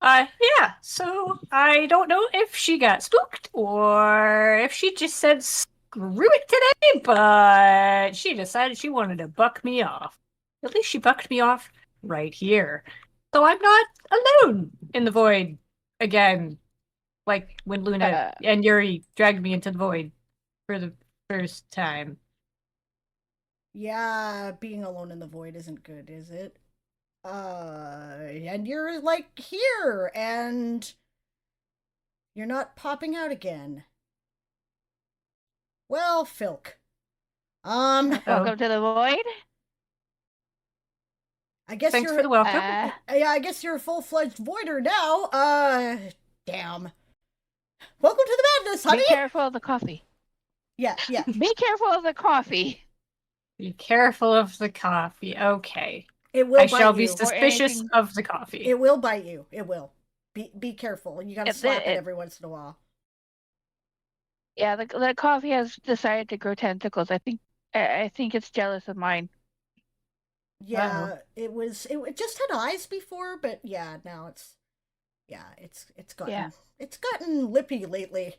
Yeah, so I don't know if she got spooked or if she just said screw it today, but she decided she wanted to buck me off. At least she bucked me off right here. So I'm not alone in the void again, like when Luna and Yuri dragged me into the void for the first time. Yeah, being alone in the void isn't good, is it? And you're like here, and you're not popping out again. Well, Filk. Welcome to the void. I guess Thanks you're for the welcome. yeah, I guess you're a full-fledged voider now. Damn. Welcome to the madness, honey. Be careful of the coffee. Yeah. Be careful of the coffee. Be careful of the coffee. Okay. It will I bite shall be you. suspicious of the coffee. It will bite you. It will. Be careful. You gotta slap it every once in a while. Yeah, the coffee has decided to grow tentacles. I think it's jealous of mine. Yeah, it just had eyes before, but yeah, now it's gotten lippy lately.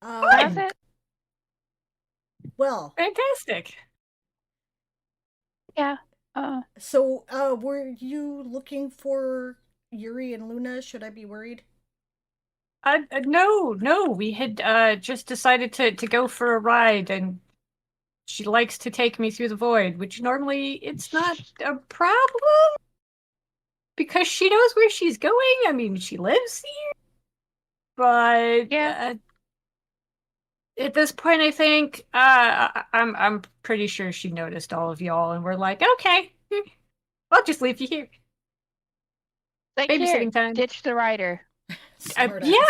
Has it? Well, fantastic. Yeah. So, were you looking for Yuri and Luna? Should I be worried? No. We had just decided to go for a ride, and she likes to take me through the void, which normally it's not a problem because she knows where she's going. I mean, she lives here. But yeah. At this point, I think I'm pretty sure she noticed all of y'all, and we're like, okay, I'll just leave you here. Babysitting time. Ditch the rider. Yeah.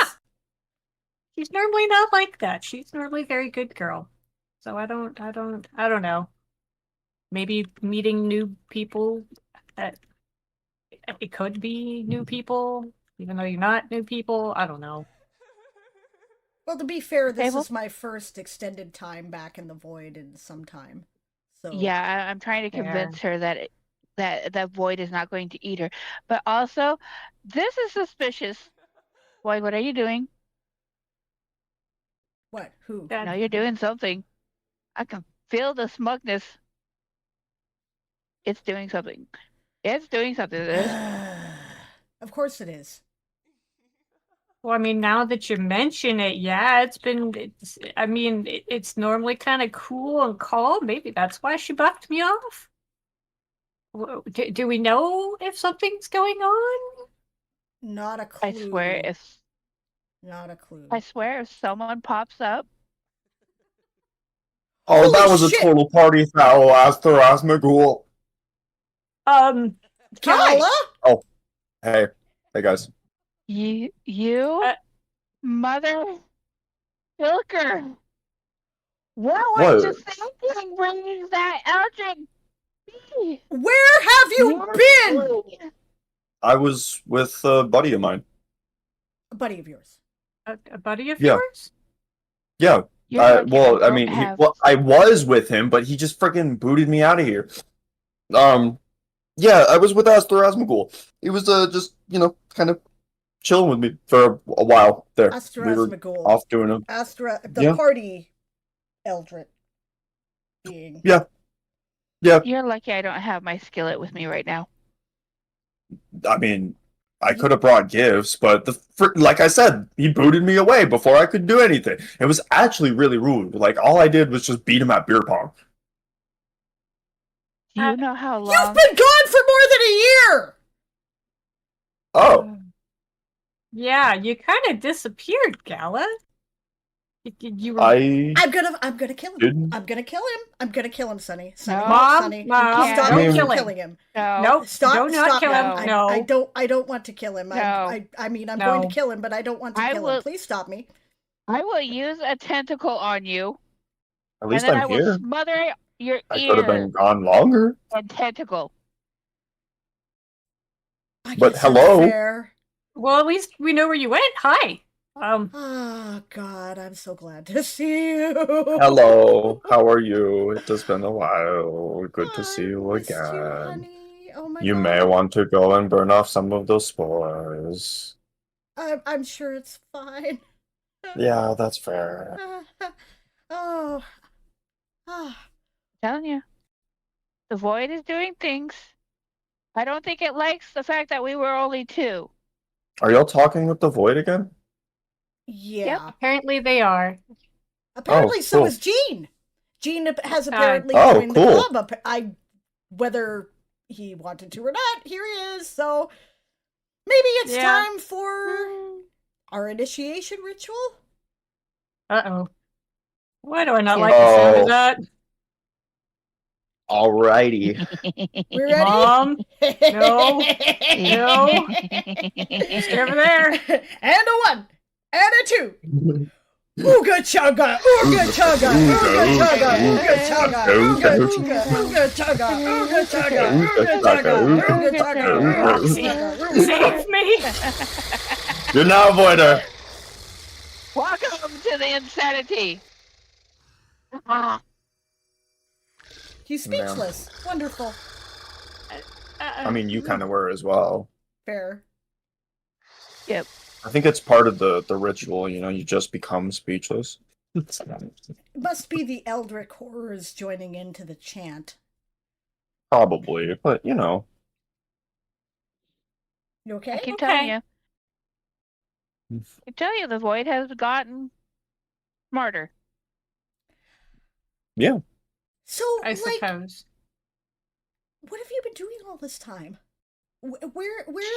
She's normally not like that. She's normally a very good girl. So I don't know. Maybe meeting new people. It could be new people, even though you're not new people. I don't know. Well, to be fair, this is my first extended time back in the void in some time. So yeah, I'm trying to convince her that that void is not going to eat her. But also, this is suspicious. Void, what are you doing? What? Who? No, you're doing something. I can feel the smugness. It's doing something. It's doing something. Of course it is. Well, I mean, now that you mention it, yeah, it's normally kind of cool and calm. Maybe that's why she bucked me off. Do we know if something's going on? Not a clue. Not a clue. I swear if someone pops up. Oh, Holy that was shit! a total party foul, Aster Asmagul. Kala? Oh, hey guys. You, Mother Filker. What What? was you thinking bringing that Eldritch bee? Where have you been? I was with a buddy of mine. A buddy of yours. A buddy of Yeah. yours? Yeah. You're lucky Well, I I don't mean, have- I was with him, but he just freaking booted me out of here. Yeah, I was with Aster Asmagul. He was just, kind of chilling with me for a while there. Aster We were Asmagul. off doing them. The party Eldritch being. Yeah. You're lucky I don't have my skillet with me right now. I mean, I could have brought gifts, but like I said, he booted me away before I could do anything. It was actually really rude. Like, all I did was just beat him at beer pong. Do you know how long? You've been gone for more than a year! Oh. Yeah, you kind of disappeared, Gala. You were. I'm gonna kill him. Didn't- I'm gonna kill him. I'm gonna kill him, Sonny. Sonny, Mom, Sonny, Mom, stop don't me kill from him. killing him. No. Nope. Stop! Do not Stop! kill him. No. I don't want to kill him. No. I mean, I'm going No. to kill him, but I don't want to I kill will- him. Please stop me. I will use a tentacle on you, At least and then I'm I here. will smother your I could have ear been gone longer. and tentacle. I But guess that's hello? fair. Well, at least we know where you went. Hi. Oh God, I'm so glad to see you. Hello, how are you? It has been a while. Good to see you I missed again. honey. Oh my You God. may want to go and burn off some of those spores. I'm sure it's fine. Yeah, that's fair. Oh. Telling you, the void is doing things. I don't think it likes the fact that we were only two. Are y'all talking with the void again? Yeah. Apparently they are. Apparently, so cool. is Gene. Gene has apparently Oh, joined cool. the club. Whether he wanted to or not, here he is. So maybe it's Yeah. time for our initiation ritual. Uh-oh. Why do I not like the sound Oh. of that? Alrighty. We ready? Mom? No. No. Stay over there. And a 1. And a 2. Ooga chugga, ooga chugga, ooga chugga, ooga chugga, ooga chugga, ooga chugga, ooga chugga, ooga chugga, ooga chugga, Roxy, save me. You're now a voider. Welcome to the insanity. He's speechless. Wonderful. I mean, you kind of were as well. Fair. Yep. I think it's part of the ritual, you just become speechless. It must be the Eldritch horrors joining into the chant. Probably, but You okay? I keep Okay. telling you. I tell you, the void has gotten smarter. Yeah. So, I suppose. what have you been doing all this time? Where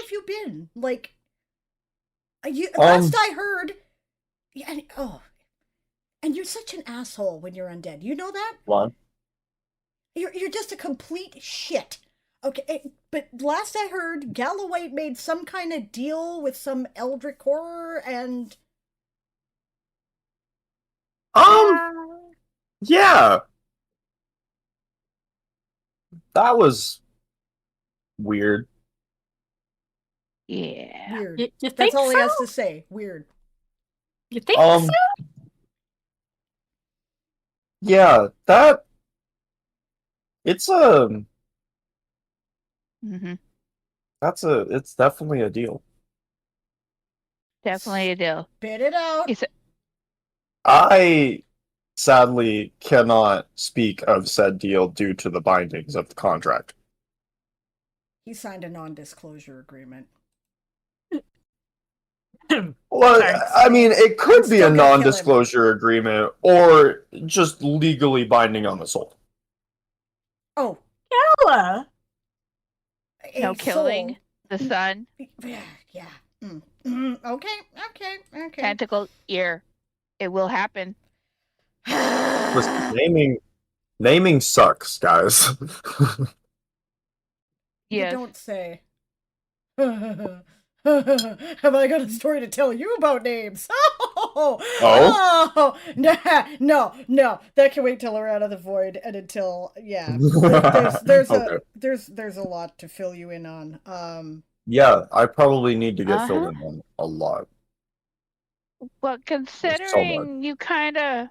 have you been? Like, last I heard, yeah, and you're such an asshole when you're undead. You know that? What? You're just a complete shit. Okay, but last I heard, Galloway made some kind of deal with some Eldritch horror, and Yeah. That was weird. Yeah. weird. You think That's all he so? has to say. Weird. You think Um, so? Yeah, it's Mm-hmm. it's definitely a deal. Definitely a deal. Spit it out. It's I sadly cannot speak of said deal due to the bindings of the contract. He signed a non-disclosure agreement. Well, I mean, it could be a still gonna kill him. non-disclosure agreement or just legally binding on the soul. Oh, Ella. No a killing soul. the sun. Yeah. Okay. Tentacle ear. It will happen. Listen, naming sucks, guys. You Yes. don't say. Have I got a story to tell you about names? Oh, no. That can wait till we're out of the void and until there's Okay. there's a lot to fill you in on. Yeah, I probably need to get filled in on a lot. Well, considering you kind of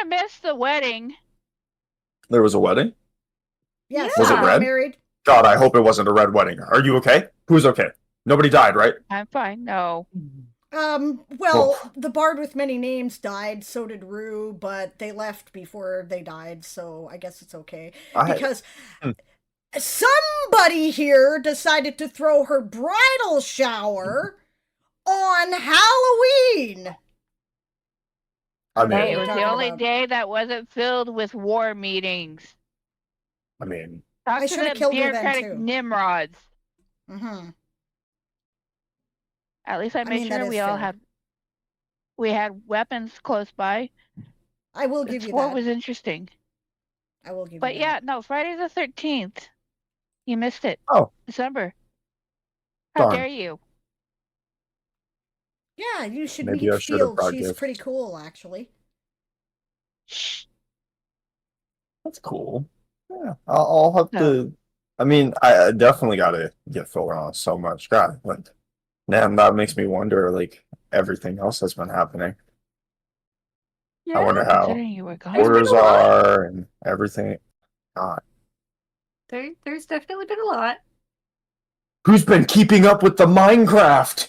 missed the wedding. There was a wedding? Yes, Was it I'm red? married. God, I hope it wasn't a red wedding. Are you okay? Who's okay? Nobody died, right? I'm fine. No. Well, the bard with many names died, so did Rue, but they left before they died, so I guess it's okay. Because somebody here decided to throw her bridal shower on Halloween. I mean, It was the only day that wasn't filled with war meetings. I mean, Talk I to should have the killed her then, bureaucratic too. nimrods. Mm-hmm. At least I made mean, that sure is we all fair. had weapons close by. I will give This you war that. was interesting. I will give But you yeah, that. no, Friday the 13th. You missed it. Oh. December. How Darn. dare you? Yeah, you should Maybe meet I should have Field. brought She's gifts. pretty cool, actually. Shh. that's cool. Yeah, I'll have to. I mean, I definitely got to get filled on so much. God, like, man, that makes me wonder, like, everything else that's been happening. Yeah, I wonder how considering you were gone. orders are and everything. God. There's definitely been a lot. Who's been keeping up with the Minecraft?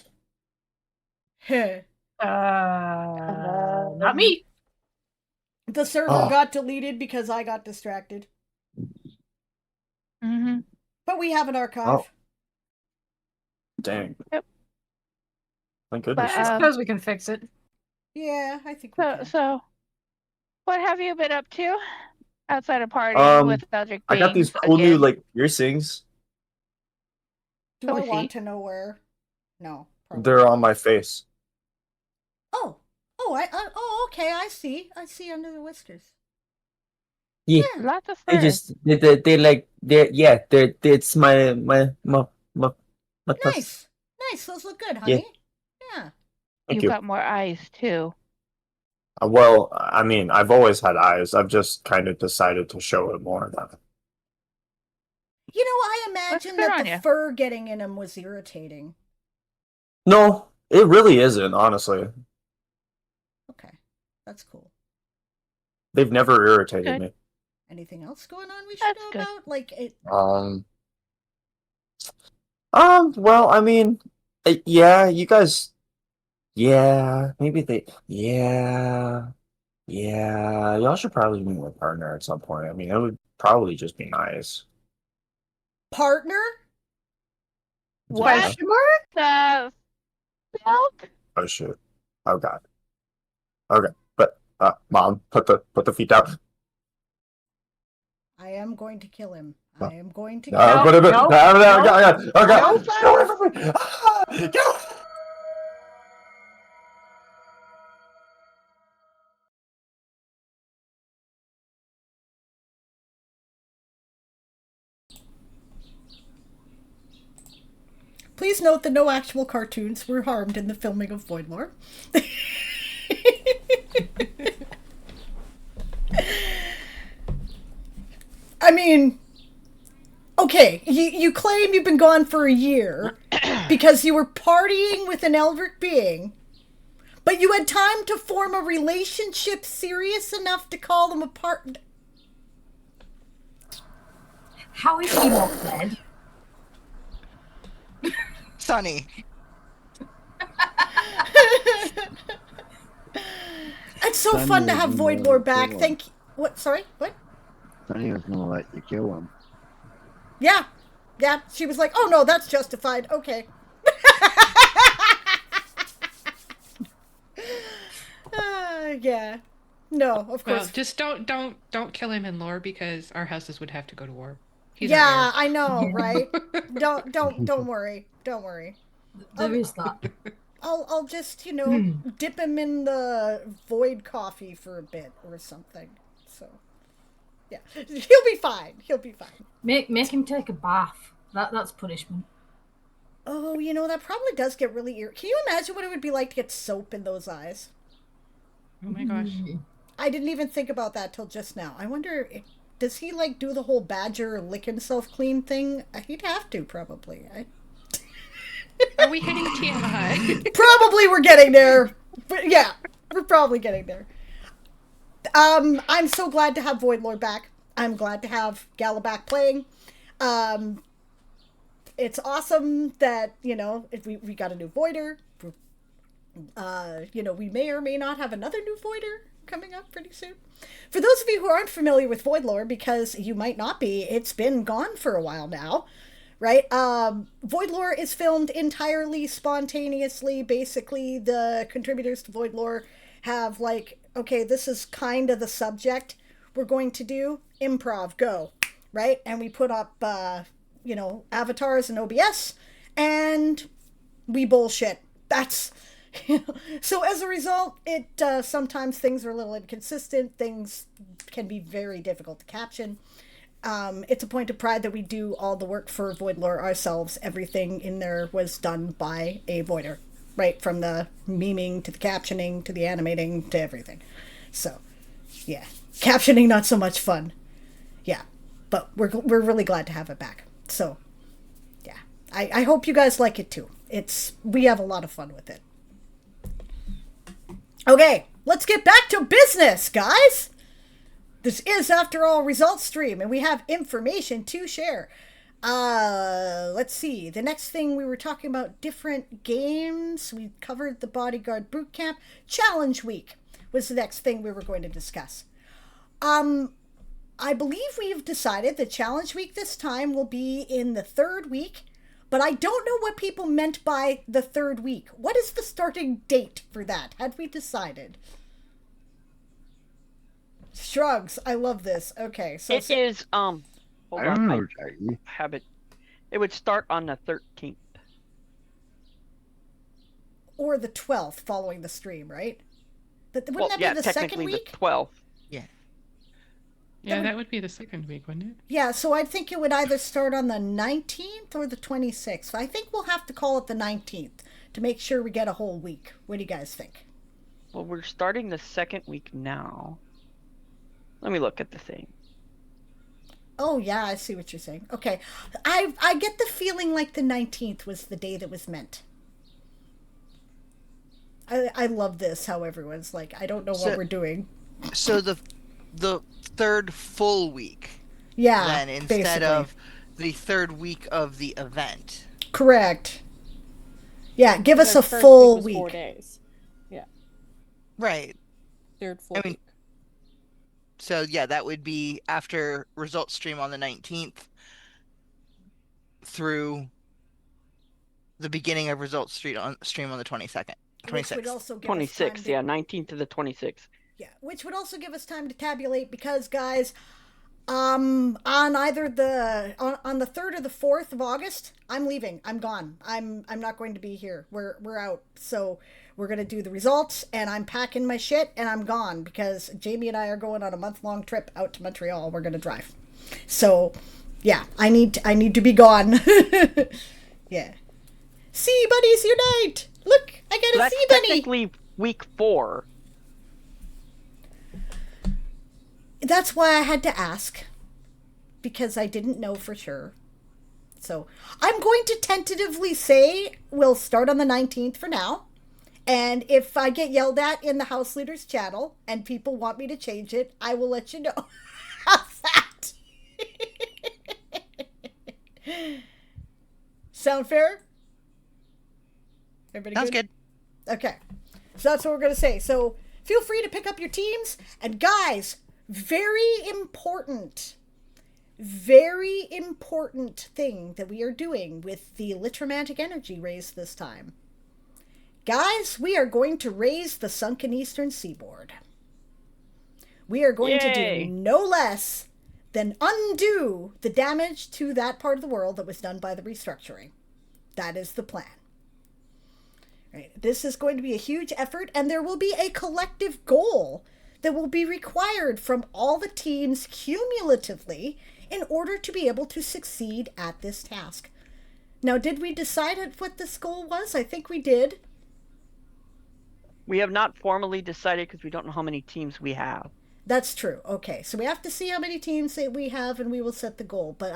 Not me. The server Oh. got deleted because I got distracted. Mm-hmm. But we have an archive. Oh. Dang. Yep. Thank goodness. But, I suppose we can fix it. Yeah, I think we can. So, what have you been up to outside of partying with Eldrick I got these beings cool new again? like piercings. Do Let I me want see. to know where? No. Probably. They're on my face. Oh, okay. I see under the whiskers. Yeah, Lots of they fur. just they like they're it's my Nice. Those look good, honey. Yeah. Thank You you. got more eyes too. Well, I mean, I've always had eyes. I've just kind of decided to show it more now. You know, I imagine good that on the ya. fur getting in him was irritating. No, it really isn't, honestly. Okay, that's cool. They've never irritated Good. me. Anything else going on we should That's know good. about? Like it. Well, I mean, yeah, you guys, yeah, maybe yeah, y'all should probably meet with a partner at some point. I mean, it would probably just be nice. Partner? What Question mark? the milk? Oh shit. Oh god. Okay, but Mom, put the feet down. I am going to kill him. No. I am going to. No, put it down. Oh god. Get away from me. Get away. Please note that no actual cartoons were harmed in the filming of Voidlore. I mean, okay, you claim you've been gone for a year because you were partying with an Eldritch being, but you had time to form a relationship serious enough to call them a partner. How is Emo dead? Sunny. It's so Sunny fun to have is Voidlore back. cool. Thank you. What? Sorry? What? Sonny was gonna let you kill him. Yeah. Yeah, she was like, oh no, that's justified. Okay. Yeah. No, of Well, course. just don't kill him in lore because our houses would have to go to war. He's Yeah, our I know, right? Don't worry. Don't worry. There is that. I'll just, dip him in the void coffee for a bit or something. So, yeah. He'll be fine. He'll be fine. Make him take a bath. That's punishment. Oh, that probably does get really irritating. Can you imagine what it would be like to get soap in those eyes? Oh my gosh. I didn't even think about that till just now. I wonder, does he like do the whole badger lick himself clean thing? He'd have to, probably. Are we hitting TMI? Probably we're getting there. But yeah, we're probably getting there. I'm so glad to have Void Lord back. I'm glad to have Gala back playing. It's awesome that, if we got a new Voider. We may or may not have another new Voider coming up pretty soon. For those of you who aren't familiar with Void Lore, because you might not be, it's been gone for a while now, right? Void Lore is filmed entirely spontaneously. Basically, the contributors to Void Lore have okay, this is kind of the subject we're going to do. Improv, go, right? And we put up, avatars and OBS, and we bullshit. That's... So as a result, it sometimes things are a little inconsistent. Things can be very difficult to caption. It's a point of pride that we do all the work for Void Lore ourselves. Everything in there was done by a Voider, right? From the memeing to the captioning to the animating to everything. So, yeah, captioning not so much fun. Yeah, but we're really glad to have it back. So, yeah, I hope you guys like it too. We have a lot of fun with it. Okay, let's get back to business, guys. This is, after all, Results Stream, and we have information to share. Let's see. The next thing, we were talking about different games. We covered the Bodyguard Bootcamp. Challenge Week was the next thing we were going to discuss. I believe we've decided that Challenge Week this time will be in the third week, but I don't know what people meant by the third week. What is the starting date for that? Had we decided? Shrugs. I love this. Okay, so it is hold I don't on, know, Jackie. have it. It would start on the 13th. Or the 12th following the stream, right? Wouldn't Well, that yeah, be the second technically week? the 12th. Yeah, that would be the second week, wouldn't it? Yeah, so I think it would either start on the 19th or the 26th. I think we'll have to call it the 19th to make sure we get a whole week. What do you guys think? Well, we're starting the second week now. Let me look at the thing. Oh, yeah, I see what you're saying. Okay. I get the feeling like the 19th was the day that was meant. I love this, how everyone's like, I don't know what we're doing. So the third full week. Yeah, then instead basically. of the third week of the event. Correct. Yeah, give us The a first full was week. 4 days. Yeah, Right. third full I mean, week. So yeah, that would be after results stream on the 19th through the beginning of results stream on the 22nd. Which would 26th. also give us time 26th, to- yeah, 19th to the 26th. Yeah, which would also give us time to tabulate because, guys, on either on the 3rd or the 4th of August, I'm leaving. I'm gone. I'm not going to be here. We're out. So we're gonna do the results, and I'm packing my shit, and I'm gone because Jamie and I are going on a month-long trip out to Montreal. We're gonna drive. So, yeah, I need to be gone. Yeah. Sea bunnies unite! Look, I got a That's sea bunny. technically week 4. That's why I had to ask, because I didn't know for sure. So I'm going to tentatively say we'll start on the 19th for now. And if I get yelled at in the House Leaders channel and people want me to change it, I will let you know. How's that? Sound fair? Everybody Sounds good. Okay. So that's what we're going to say. So feel free to pick up your teams. And guys, very important. very important thing that we are doing with the Litromantic energy raise this time. Guys, we are going to raise the sunken eastern seaboard. We are going to do no less than undo the damage to that part of the world that was done by the restructuring. That is the plan. Right. This is going to be a huge effort, and there will be a collective goal that will be required from all the teams cumulatively in order to be able to succeed at this task. Now, did we decide what this goal was? I think we did. We have not formally decided because we don't know how many teams we have. That's true. Okay, so we have to see how many teams that we have, and we will set the goal. But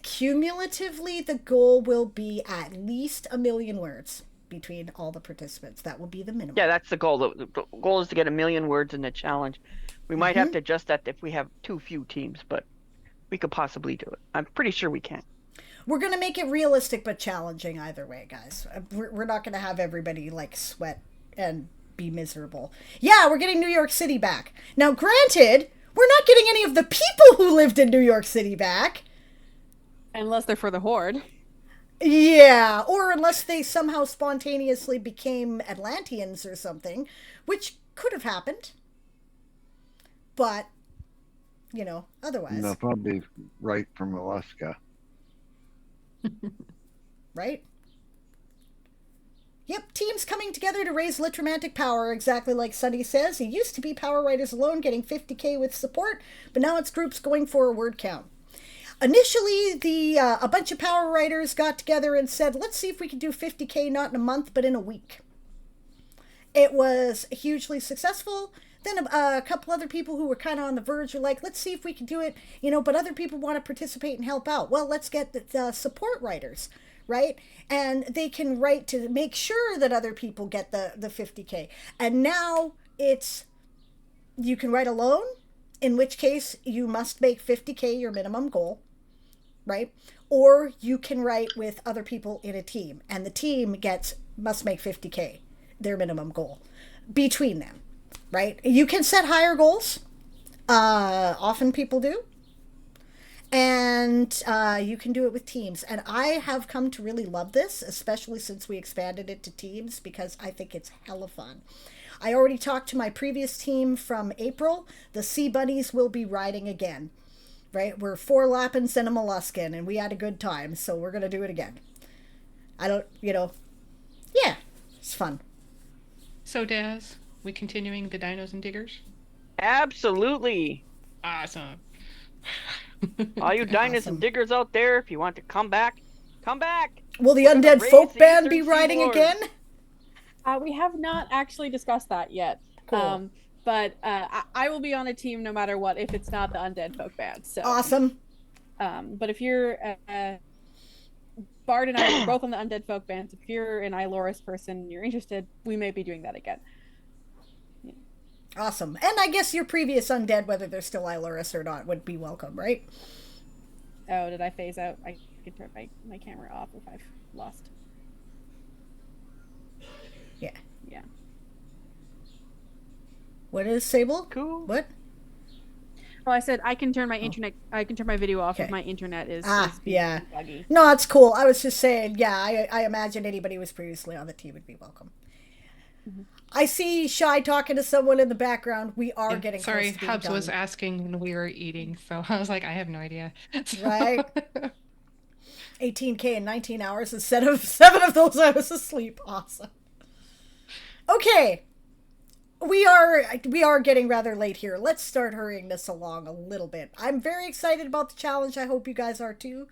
cumulatively, the goal will be at least 1 million words between all the participants. That will be the minimum. Yeah, that's the goal. The goal is to get 1 million words in the challenge. We might have to adjust that if we have too few teams, but we could possibly do it. I'm pretty sure we can. We're going to make it realistic but challenging either way, guys. We're not going to have everybody sweat and be miserable. Yeah, we're getting New York City back. Now, granted, we're not getting any of the people who lived in New York City back. Unless they're for the Horde. Yeah, or unless they somehow spontaneously became Atlanteans or something, which could have happened. But, otherwise. They'll probably right from Alaska. Right? Yep, teams coming together to raise Litromantic power, exactly like Sunny says. It used to be Power Writers alone getting 50k with support, but now it's groups going for a word count. Initially, a bunch of Power Writers got together and said, let's see if we can do 50k not in a month, but in a week. It was hugely successful. Then a couple other people who were kind of on the verge were like, let's see if we can do it, but other people want to participate and help out. Well, let's get the support writers, right? And they can write to make sure that other people get the 50k. And now you can write alone, in which case you must make 50k your minimum goal, right? Or you can write with other people in a team, and the team must make 50k their minimum goal between them, right? You can set higher goals. Often people do. And you can do it with teams. And I have come to really love this, especially since we expanded it to teams, because I think it's hella fun. I already talked to my previous team from April. The Sea Bunnies will be riding again, right? We're 4 Lappins and a Molluscan, and we had a good time, so we're going to do it again. Yeah, it's fun. So, Daz, we continuing the Dinos and Diggers? Absolutely. Awesome. All you Dinos and Diggers out there, if you want to come back, come back. Will the Undead Folk Band be riding again? We have not actually discussed that yet. Cool. But I will be on a team no matter what if it's not the Undead Folk Band. So. Awesome. But if you're Bard and I are both on the Undead Folk Band. If you're an Iloris person, you're interested, we may be doing that again. Yeah. Awesome. And I guess your previous Undead, whether they're still Iloris or not, would be welcome, right? Oh, did I phase out? I could turn my camera off if I've lost. Yeah. Yeah. What is Sable? Cool. What? Well, I said I can turn my internet. I can turn my video off if my internet is being buggy. No, it's cool. I was just saying. Yeah, I imagine anybody who was previously on the team would be welcome. Mm-hmm. I see Shy talking to someone in the background. We are getting sorry. Close to being Hubs done. was asking when we were eating, so I was like, I have no idea. So... Right. 18k in 19 hours instead of 7 of those I was asleep. Awesome. Okay. We are getting rather late here. Let's start hurrying this along a little bit. I'm very excited about the challenge. I hope you guys are too.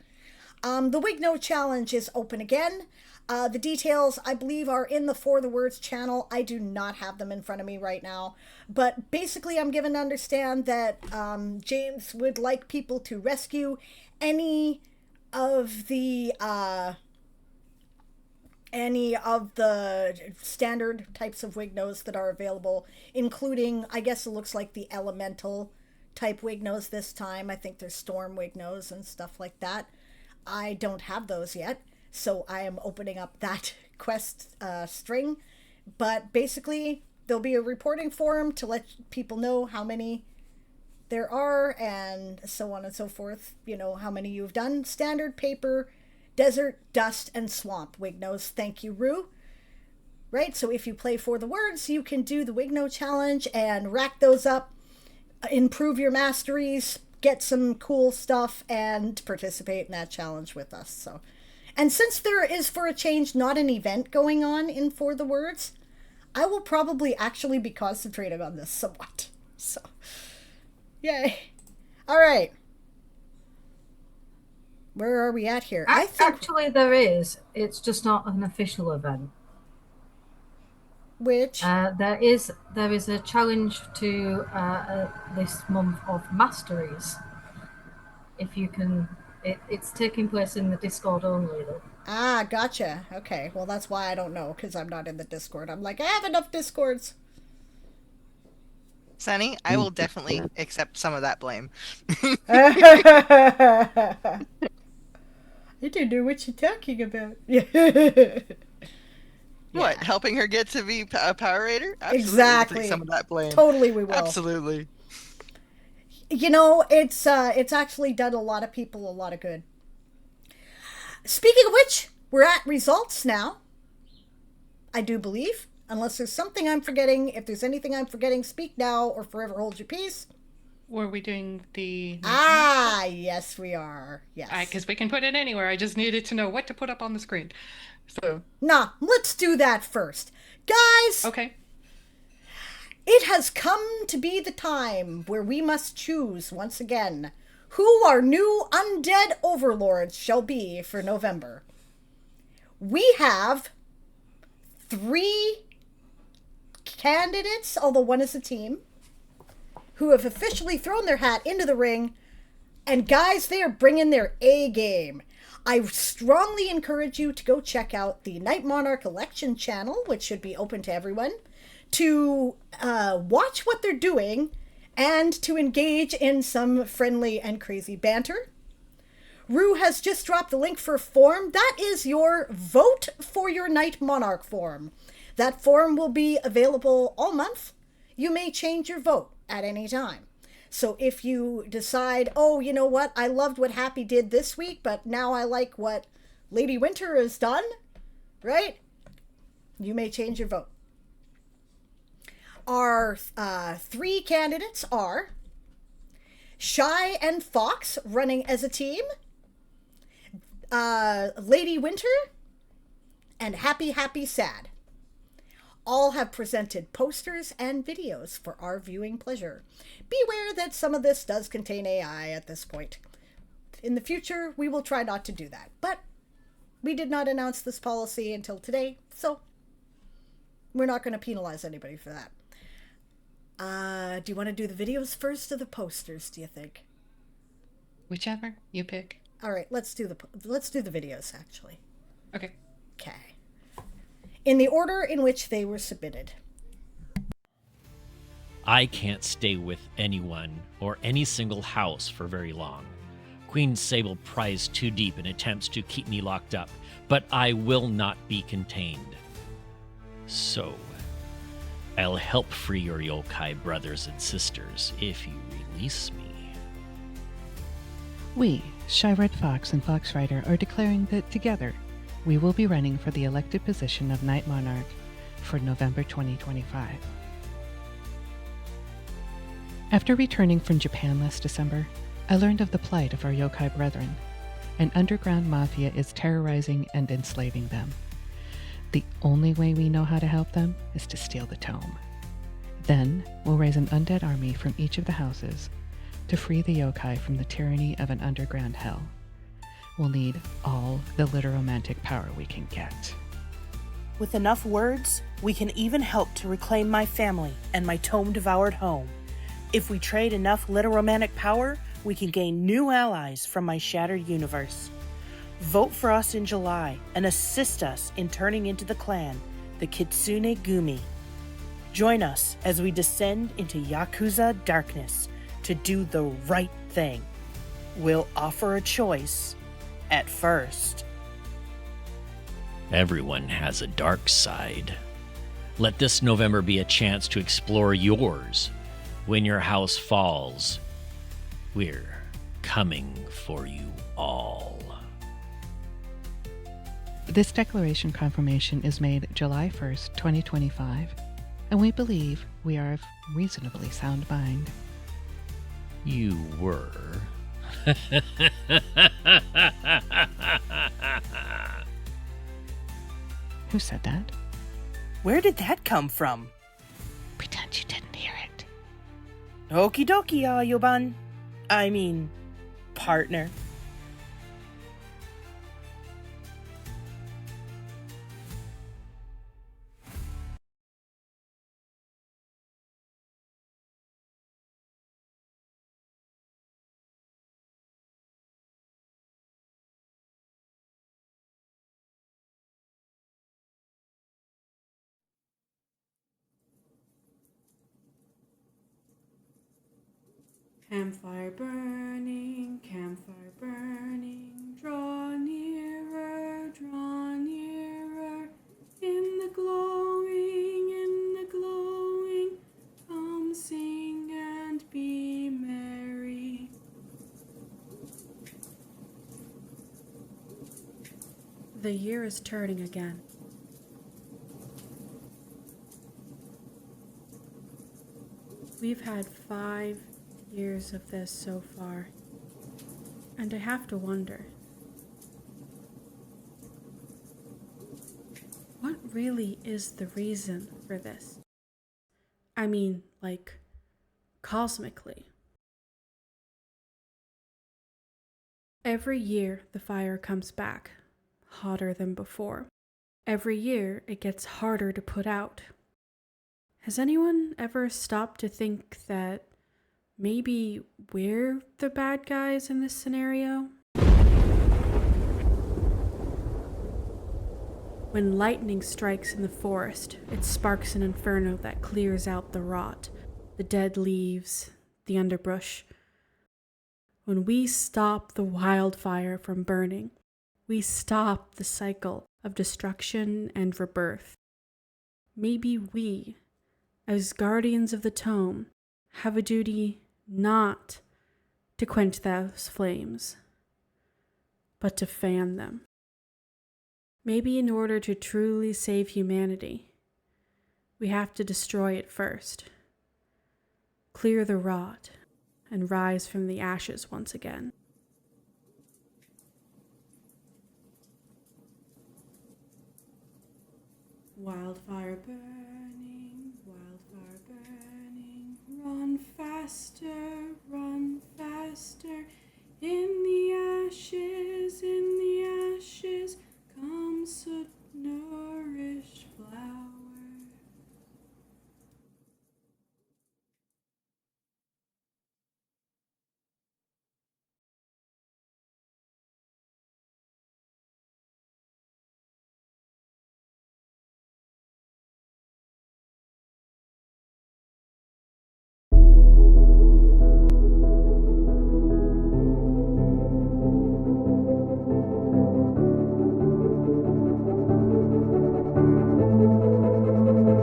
The Wigno challenge is open again. The details, I believe, are in the For the Words channel. I do not have them in front of me right now. But basically, I'm given to understand that James would like people to rescue any of the standard types of Wignos that are available, including, I guess it looks like the elemental type Wignos this time. I think there's storm Wignos and stuff like that. I don't have those yet, so I am opening up that quest string. But basically, there'll be a reporting forum to let people know how many there are, and so on and so forth. You know how many you've done. Standard, paper, desert, dust, and swamp. Wignos, thank you, Rue. Right, so if you play For the Words, you can do the Wigno challenge and rack those up, improve your masteries, get some cool stuff, and participate in that challenge with us. So, and since there is, for a change, not an event going on in For the Words, I will probably actually be concentrating on this somewhat. So, yay. All right. Where are we at here? I think Actually, there is. It's just not an official event. Which? There is a challenge to this month of masteries. If you can, it's taking place in the Discord only though. Ah, gotcha. Okay, well that's why I don't know, because I'm not in the Discord. I'm like, I have enough Discords. Sunny, I will definitely accept some of that blame. I don't know what you're talking about. What, helping her get to be a Power Raider? Absolutely. Exactly. We'll take some of that blame. Totally we will. Absolutely. You know, it's actually done a lot of people a lot of good. Speaking of which, we're at results now. I do believe. Unless there's something I'm forgetting. If there's anything I'm forgetting, speak now or forever hold your peace. Were we doing the... Yes, we are. Yes. Because we can put it anywhere. I just needed to know what to put up on the screen. So... Nah, let's do that first. Guys! Okay. It has come to be the time where we must choose, once again, who our new undead overlords shall be for November. We have 3 candidates, although one is a team, who have officially thrown their hat into the ring, and guys, they are bringing their A game. I strongly encourage you to go check out the Night Monarch election channel, which should be open to everyone, to watch what they're doing and to engage in some friendly and crazy banter. Rue has just dropped the link for a form. That is your vote for your Night Monarch form. That form will be available all month. You may change your vote at any time. So if you decide, oh, you know what, I loved what Happy did this week, but now I like what Lady Winter has done, right? You may change your vote. Our 3 candidates are Shy and Fox running as a team, Lady Winter, and Happy Sad. All have presented posters and videos for our viewing pleasure. Beware that some of this does contain AI at this point. In the future, we will try not to do that. But we did not announce this policy until today, so we're not going to penalize anybody for that. Do you want to do the videos first or the posters, do you think? Whichever you pick. All right, let's do the videos, actually. Okay. Okay. In the order in which they were submitted. I can't stay with anyone or any single house for very long. Queen Sable pries too deep in attempts to keep me locked up, but I will not be contained. So, I'll help free your yokai brothers and sisters if you release me. We, Shy Red Fox and Fox Rider, are declaring that together we will be running for the elected position of Night Monarch for November 2025. After returning from Japan last December, I learned of the plight of our yokai brethren. An underground mafia is terrorizing and enslaving them. The only way we know how to help them is to steal the tome. Then, we'll raise an undead army from each of the houses to free the yokai from the tyranny of an underground hell. We'll need all the literomantic power we can get. With enough words, we can even help to reclaim my family and my tome-devoured home. If we trade enough literomantic power, we can gain new allies from my shattered universe. Vote for us in July and assist us in turning into the clan, the Kitsune Gumi. Join us as we descend into Yakuza darkness to do the right thing. We'll offer a choice at first. Everyone has a dark side. Let this November be a chance to explore yours. When your house falls, We're coming for you all. This declaration confirmation is made July 1st, 2025, and we believe we are of reasonably sound mind. You were. Who said that? Where did that come from? Pretend you didn't hear it. Okie dokie, Ayoban. I mean, partner. Campfire burning, draw nearer, in the glowing, come sing and be merry. The year is turning again. We've had 5 years of this so far, and I have to wonder, what really is the reason for this? I mean, like, cosmically. Every year the fire comes back, hotter than before. Every year it gets harder to put out. Has anyone ever stopped to think that maybe we're the bad guys in this scenario? When lightning strikes in the forest, it sparks an inferno that clears out the rot, the dead leaves, the underbrush. When we stop the wildfire from burning, we stop the cycle of destruction and rebirth. Maybe we, as guardians of the tome, have a duty not to quench those flames, but to fan them. Maybe in order to truly save humanity, we have to destroy it first, clear the rot, and rise from the ashes once again. Wildfire burning, run faster, in the ashes, come soot nourish flower.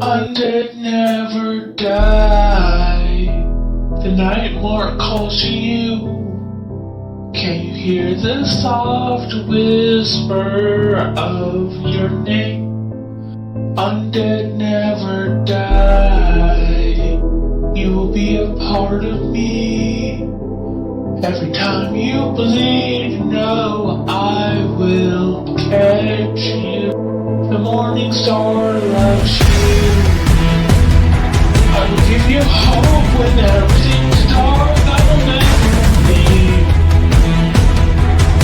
Undead never die. The night mark calls to you. Can you hear the soft whisper of your name? Undead never die. You will be a part of me. Every time you bleed, you know I will catch you. The morning star loves you. I will give you hope when everything's dark. I will never leave.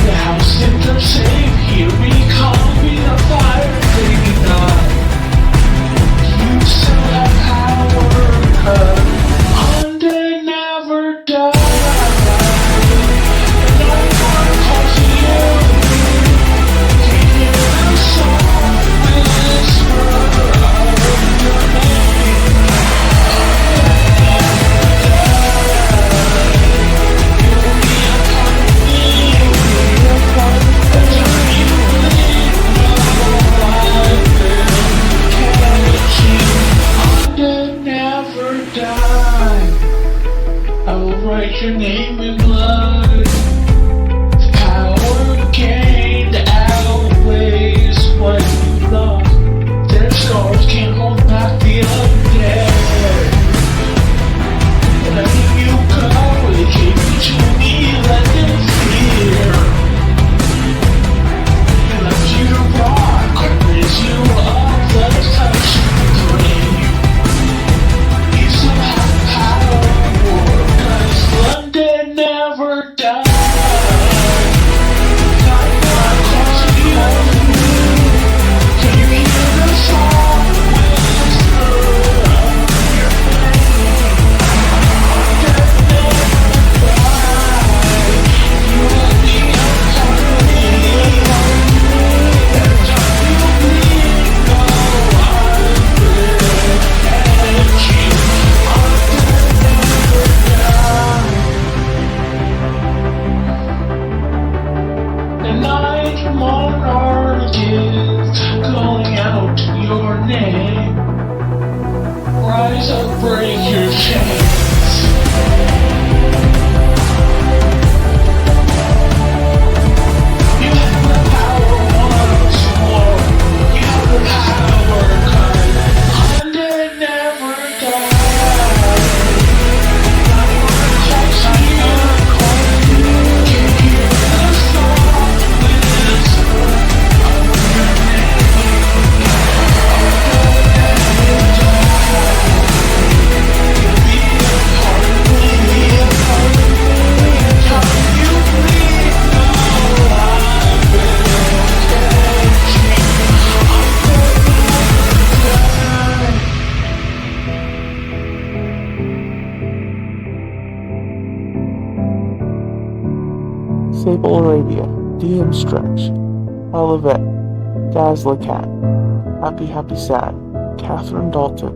The house enter safe. Here we come. Be the fire fading up. You still have power. 'Cause undead never die. And I want to call to you. Can you hear the soft whisper of your name? Sable Arabia, DM Stretch, Olivet, Dazzler Cat, Happy Happy Sad, Catherine Dalton,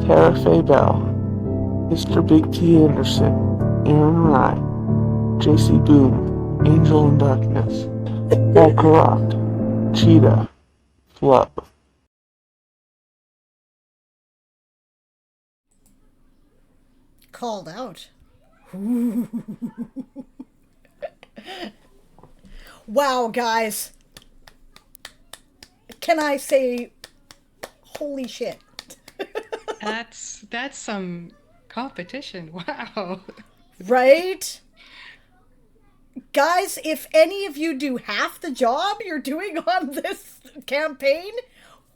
Tara Faye Bell, Mr. Big T Anderson, Aaron Rye, JC Boom, Angel in Darkness, Walker Rock, Cheetah, Flub. Called out. Wow, guys. Can I say, holy shit. That's some competition. Wow. Right? Guys, if any of you do half the job you're doing on this campaign,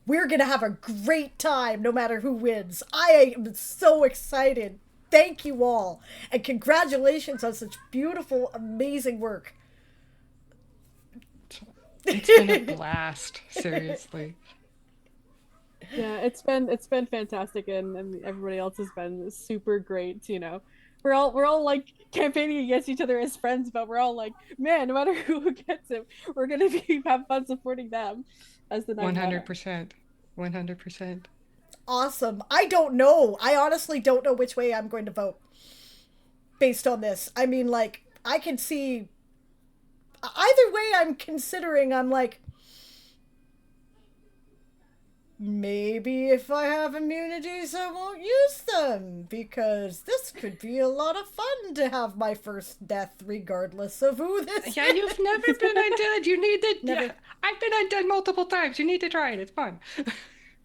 we're gonna have a great time no matter who wins. I am so excited. Thank you all. And congratulations on such beautiful, amazing work. It's been a blast, seriously. Yeah, it's been fantastic, and everybody else has been super great. You know, we're all like campaigning against each other as friends, but we're all like, man, no matter who gets it, we're gonna have fun supporting them as the 100%. 100%. Awesome. I don't know. I honestly don't know which way I'm going to vote based on this. I mean, like, I can see either way I'm considering. I'm like, maybe if I have immunities, I won't use them, because this could be a lot of fun to have my first death regardless of who this Yeah, is. you've never been undead. You need to. Never. Yeah, I've been undead multiple times. You need to try it. It's fun.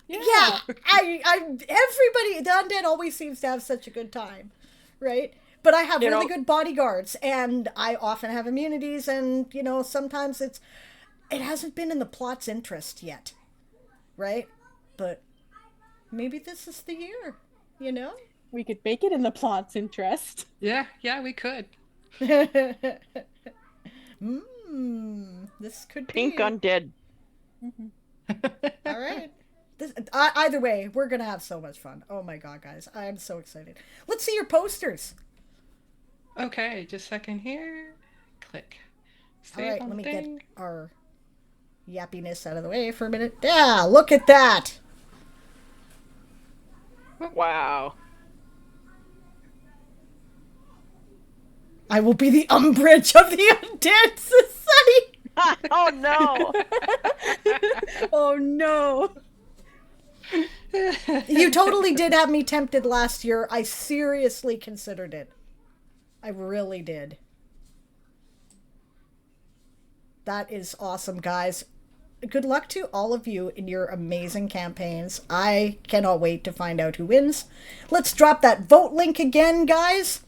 Yeah, everybody, the undead always seems to have such a good time, right? But I have really good bodyguards, and I often have immunities, and, you know, sometimes it hasn't been in the plot's interest yet, right? But maybe this is the year, you know? We could make it in the plot's interest. Yeah, we could. This could Pink be... undead. All right. Either way, we're going to have so much fun. Oh my god, guys. I am so excited. Let's see your posters. Okay, just a second here. Click. All right, on let me thing. get our yappiness out of the way for a minute. Yeah, look at that. Wow. I will be the Umbridge of the Undead Society. Oh no. Oh no. You totally did have me tempted last year. I seriously considered it. I really did. That is awesome, guys. Good luck to all of you in your amazing campaigns. I cannot wait to find out who wins. Let's drop that vote link again, guys.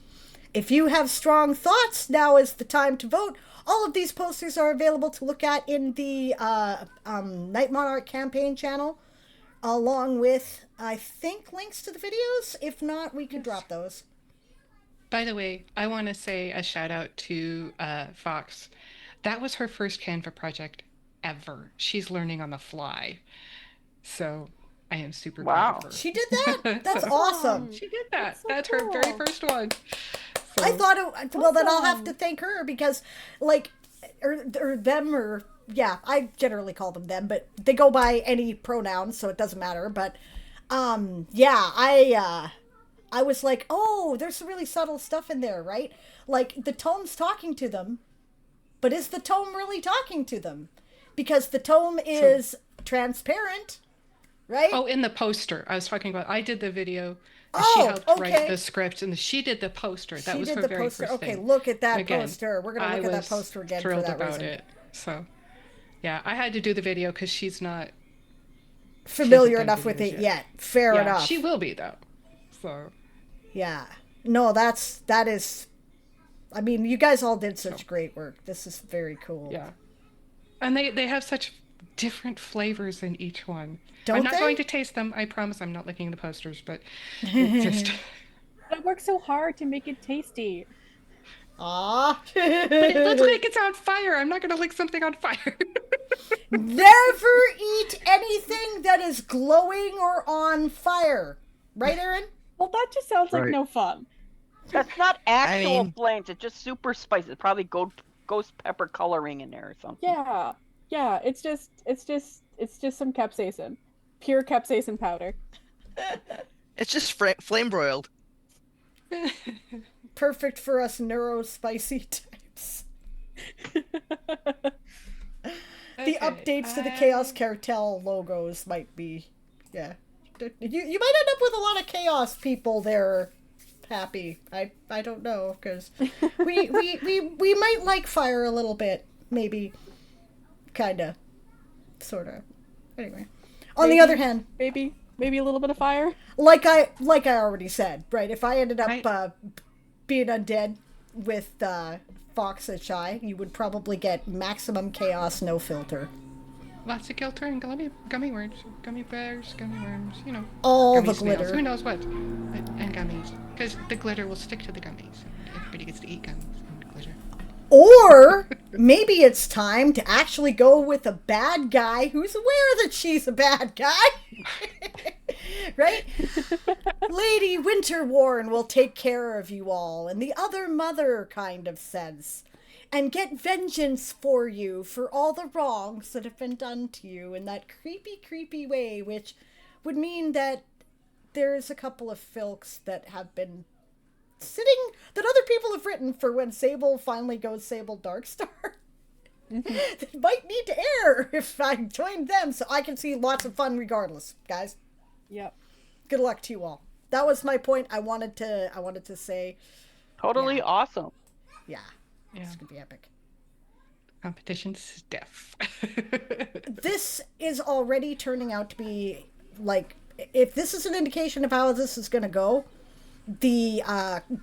If you have strong thoughts, now is the time to vote. All of these posters are available to look at in the Night Monarch campaign channel, along with, I think, links to the videos. If not, we could drop those. By the way, I want to say a shout out to Fox. That was her first Canva project ever. She's learning on the fly. So I am super proud of her. She did that? That's awesome. She did that. That's her very first one. I thought it, well, then I'll have to thank her because, like, or them, or, yeah, I generally call them them, but they go by any pronoun, so it doesn't matter. But, yeah, I was like, oh, there's some really subtle stuff in there, right? Like, the tome's talking to them, but is the tome really talking to them? Because the tome is transparent, right? Oh, in the poster. I was talking about, I did the video. Oh, she helped okay. write the script, and she did the poster. That She was did her the very poster. first Okay, thing. look at that Again, poster. We're gonna look at that was poster again for thrilled that about reason. it. So, yeah, I had to do the video because she's not Familiar enough with it yet. Fair Yeah, enough. She will be though. So Yeah. No, that is, I mean, you guys all did such great work. This is very cool. yeah, and they have such different flavors in each one. Don't I'm not they? going to taste them. I promise. I'm not licking the posters, but it's just. I worked so hard to make it tasty. Ah. But it looks like it's on fire. I'm not going to lick something on fire. Never eat anything that is glowing or on fire. Right, Aaron? Well, that just sounds like Right. no fun. That's not actual mean- flames. It's just super spicy. It's probably ghost pepper coloring in there or something. Yeah. It's just some capsaicin, pure capsaicin powder. It's just flame broiled. Perfect for us neurospicy types. The updates to the Chaos Cartel logos might be, yeah. You might end up with a lot of Chaos people there. Happy. I don't know, because we might like fire a little bit, maybe, kinda, sorta. Anyway, on the other hand, maybe a little bit of fire. Like I already said, right? If I ended up being undead with Fox and Shy, you would probably get maximum chaos, no filter. Lots of glitter and gummy worms, gummy bears, gummy worms, you know. All gummy the glitter. Snails, who knows what? And gummies. Because the glitter will stick to the gummies. Everybody gets to eat gummies and glitter. Or maybe it's time to actually go with a bad guy who's aware that she's a bad guy. Right? Lady Winterworn will take care of you all in the other mother kind of sense. And get vengeance for you for all the wrongs that have been done to you in that creepy, creepy way, which would mean that there's a couple of filks that have been sitting, that other people have written for when Sable finally goes Sable Darkstar. That might need to air if I joined them, so I can see lots of fun regardless, guys. Yep. Good luck to you all. That was my point. I wanted to say. Totally awesome. Yeah. It's gonna be epic. Competition stiff. This is already turning out to be, like, if this is an indication of how this is gonna go, the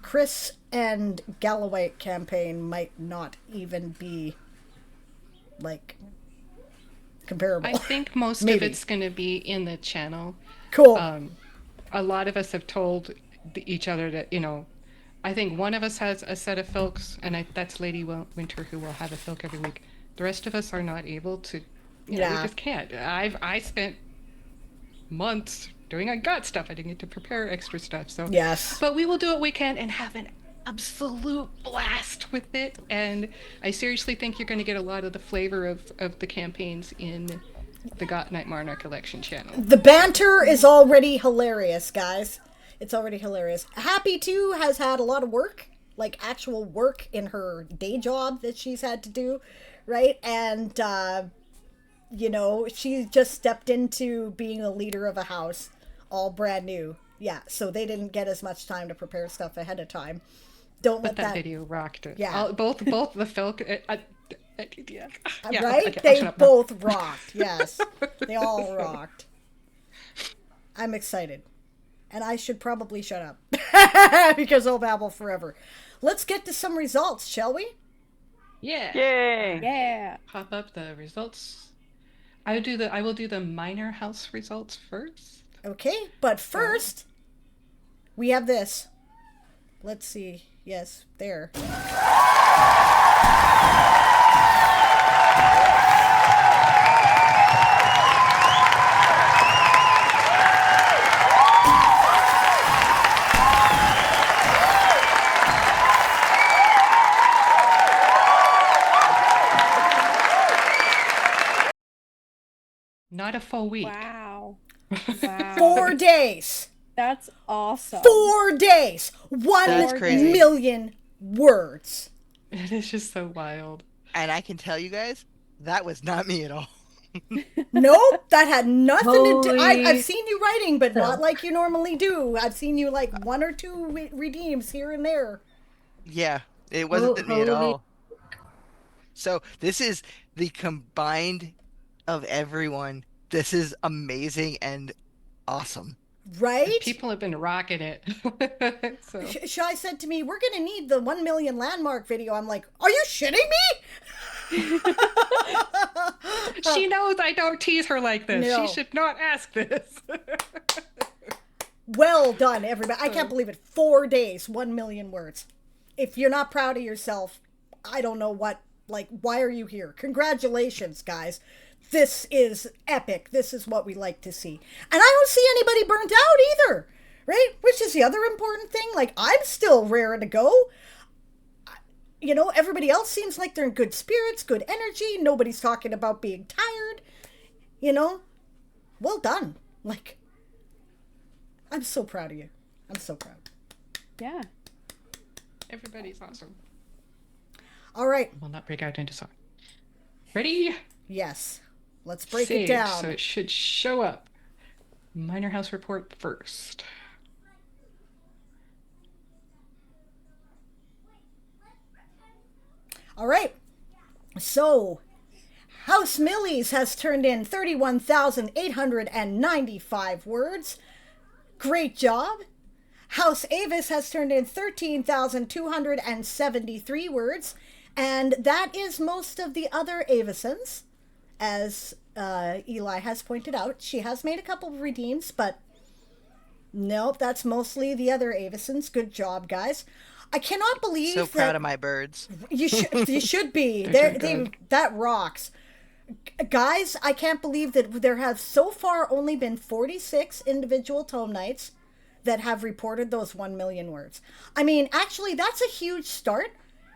Chris and Galloway campaign might not even be, like, comparable. I think most of it's going to be in the channel. Cool. A lot of us have told each other that, you know, I think one of us has a set of filks, and that's Lady Winter, who will have a filk every week. The rest of us are not able to. You know, we just can't. I spent months doing gut stuff. I didn't get to prepare extra stuff. So yes. But we will do what we can and have an absolute blast with it. And I seriously think you're going to get a lot of the flavor of the campaigns in the Got Night Monarch election channel. The banter is already hilarious, guys. It's already hilarious. Happy, too, has had a lot of work, like actual work in her day job that she's had to do, right? And, you know, she just stepped into being a leader of a house, all brand new. Yeah, so they didn't get as much time to prepare stuff ahead of time. Don't let that video rocked it. Yeah. Both the Filk... yeah. Right? Okay, they both rocked, yes. They all rocked. I'm excited. And I should probably shut up because I'll babble forever. Let's get to some results, shall we? Yeah. Yay. Yeah. Pop up the results. I will do the minor house results first. Okay, but first we have this. Let's see. Yes, there. Not a full week. Wow. 4 days. That's awesome. 4 days. 1 million words. It is just so wild. And I can tell you guys, that was not me at all. Nope, that had nothing to do. Holy I've seen you writing, but not like you normally do. I've seen you like 1 or 2 redeems here and there. Yeah, it wasn't me at all. So this is the combined of everyone. This is amazing and awesome. Right? People have been rocking it. So. Shai said to me, we're going to need the 1 million landmark video. I'm like, are you shitting me? She knows I don't tease her like this. No. She should not ask this. Well done, everybody. I can't believe it. 4 days, 1 million words. If you're not proud of yourself, I don't know what, like, why are you here? Congratulations, guys. This is epic. This is what we like to see. And I don't see anybody burnt out either, right? Which is the other important thing. Like, I'm still raring to go. you know, everybody else seems like they're in good spirits, good energy. Nobody's talking about being tired. You know, well done. Like, I'm so proud of you. I'm so proud. Yeah. Everybody's awesome. All right. We'll not break out into song. Ready? Yes. Let's break Sage, it down. So it should show up. Minor House report first. All right. So, House Millies has turned in 31,895 words. Great job. House Avis has turned in 13,273 words. And that is most of the other Avisons, as Eli has pointed out. She has made a couple of redeems, but nope, that's mostly the other Avisons. Good job, guys. I cannot believe So proud of my birds. You should be. They're That rocks. Guys, I can't believe that there have so far only been 46 individual tome nights that have reported those 1 million words. I mean, actually, that's a huge start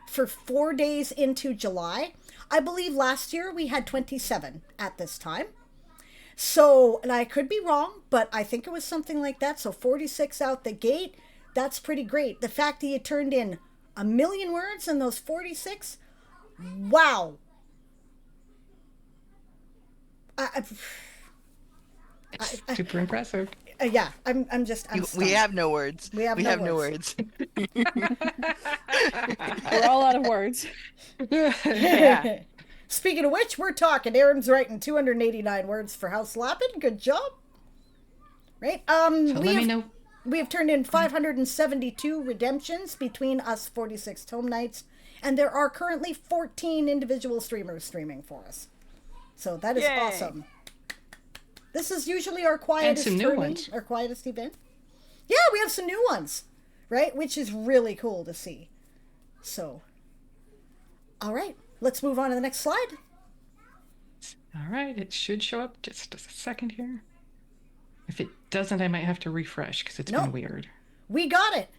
for 4 days into July. I believe last year we had 27 at this time. So, and I could be wrong, but I think it was something like that. So 46 out the gate, that's pretty great. The fact that you turned in 1 million words in those 46, wow. It's super impressive. Yeah, I'm stunned. We have no words. We have no words. We're all out of words. Yeah. Speaking of which, we're talking. Aaron's writing 289 words for House Lappin. Good job. Right? So let me know. We have turned in 572 redemptions between us 46 tome nights, and there are currently 14 individual streamers streaming for us. So that is Yay. awesome. This is usually our quietest some new turning, ones. our quietest event. Yeah, we have some new ones, right? Which is really cool to see. So, all right, let's move on to the next slide. All right, it should show up just a second here. If it doesn't, I might have to refresh because it's been weird. We got it.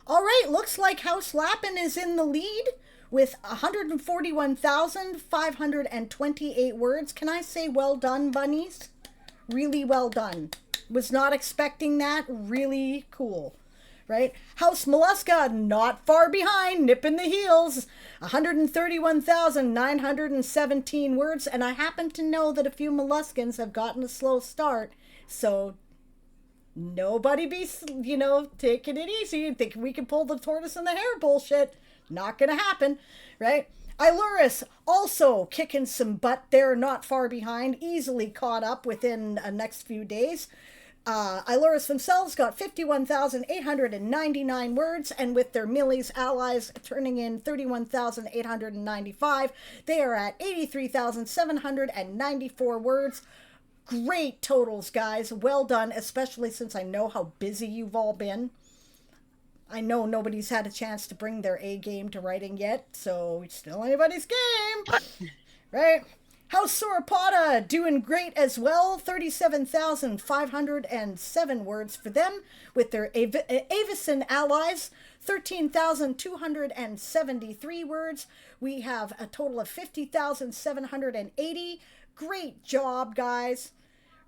All right, looks like House Lappin is in the lead with 141,528 words. Can I say well done, bunnies? Really well done. Was not expecting that. Really cool. Right? House Mollusca, not far behind, nipping the heels. 131,917 words. And I happen to know that a few molluscans have gotten a slow start. So nobody be, taking it easy and thinking we can pull the tortoise and the hare bullshit. Not gonna happen, right? Iluris also kicking some butt there, not far behind, easily caught up within the next few days. Iluris themselves got 51,899 words, and with their Millies allies turning in 31,895, they are at 83,794 words. Great totals, guys. Well done, especially since I know how busy you've all been. I know nobody's had a chance to bring their A game to writing yet, so it's still anybody's game, right? House Sauropoda doing great as well. 37,507 words for them with their Avison allies. 13,273 words. We have a total of 50,780. Great job, guys.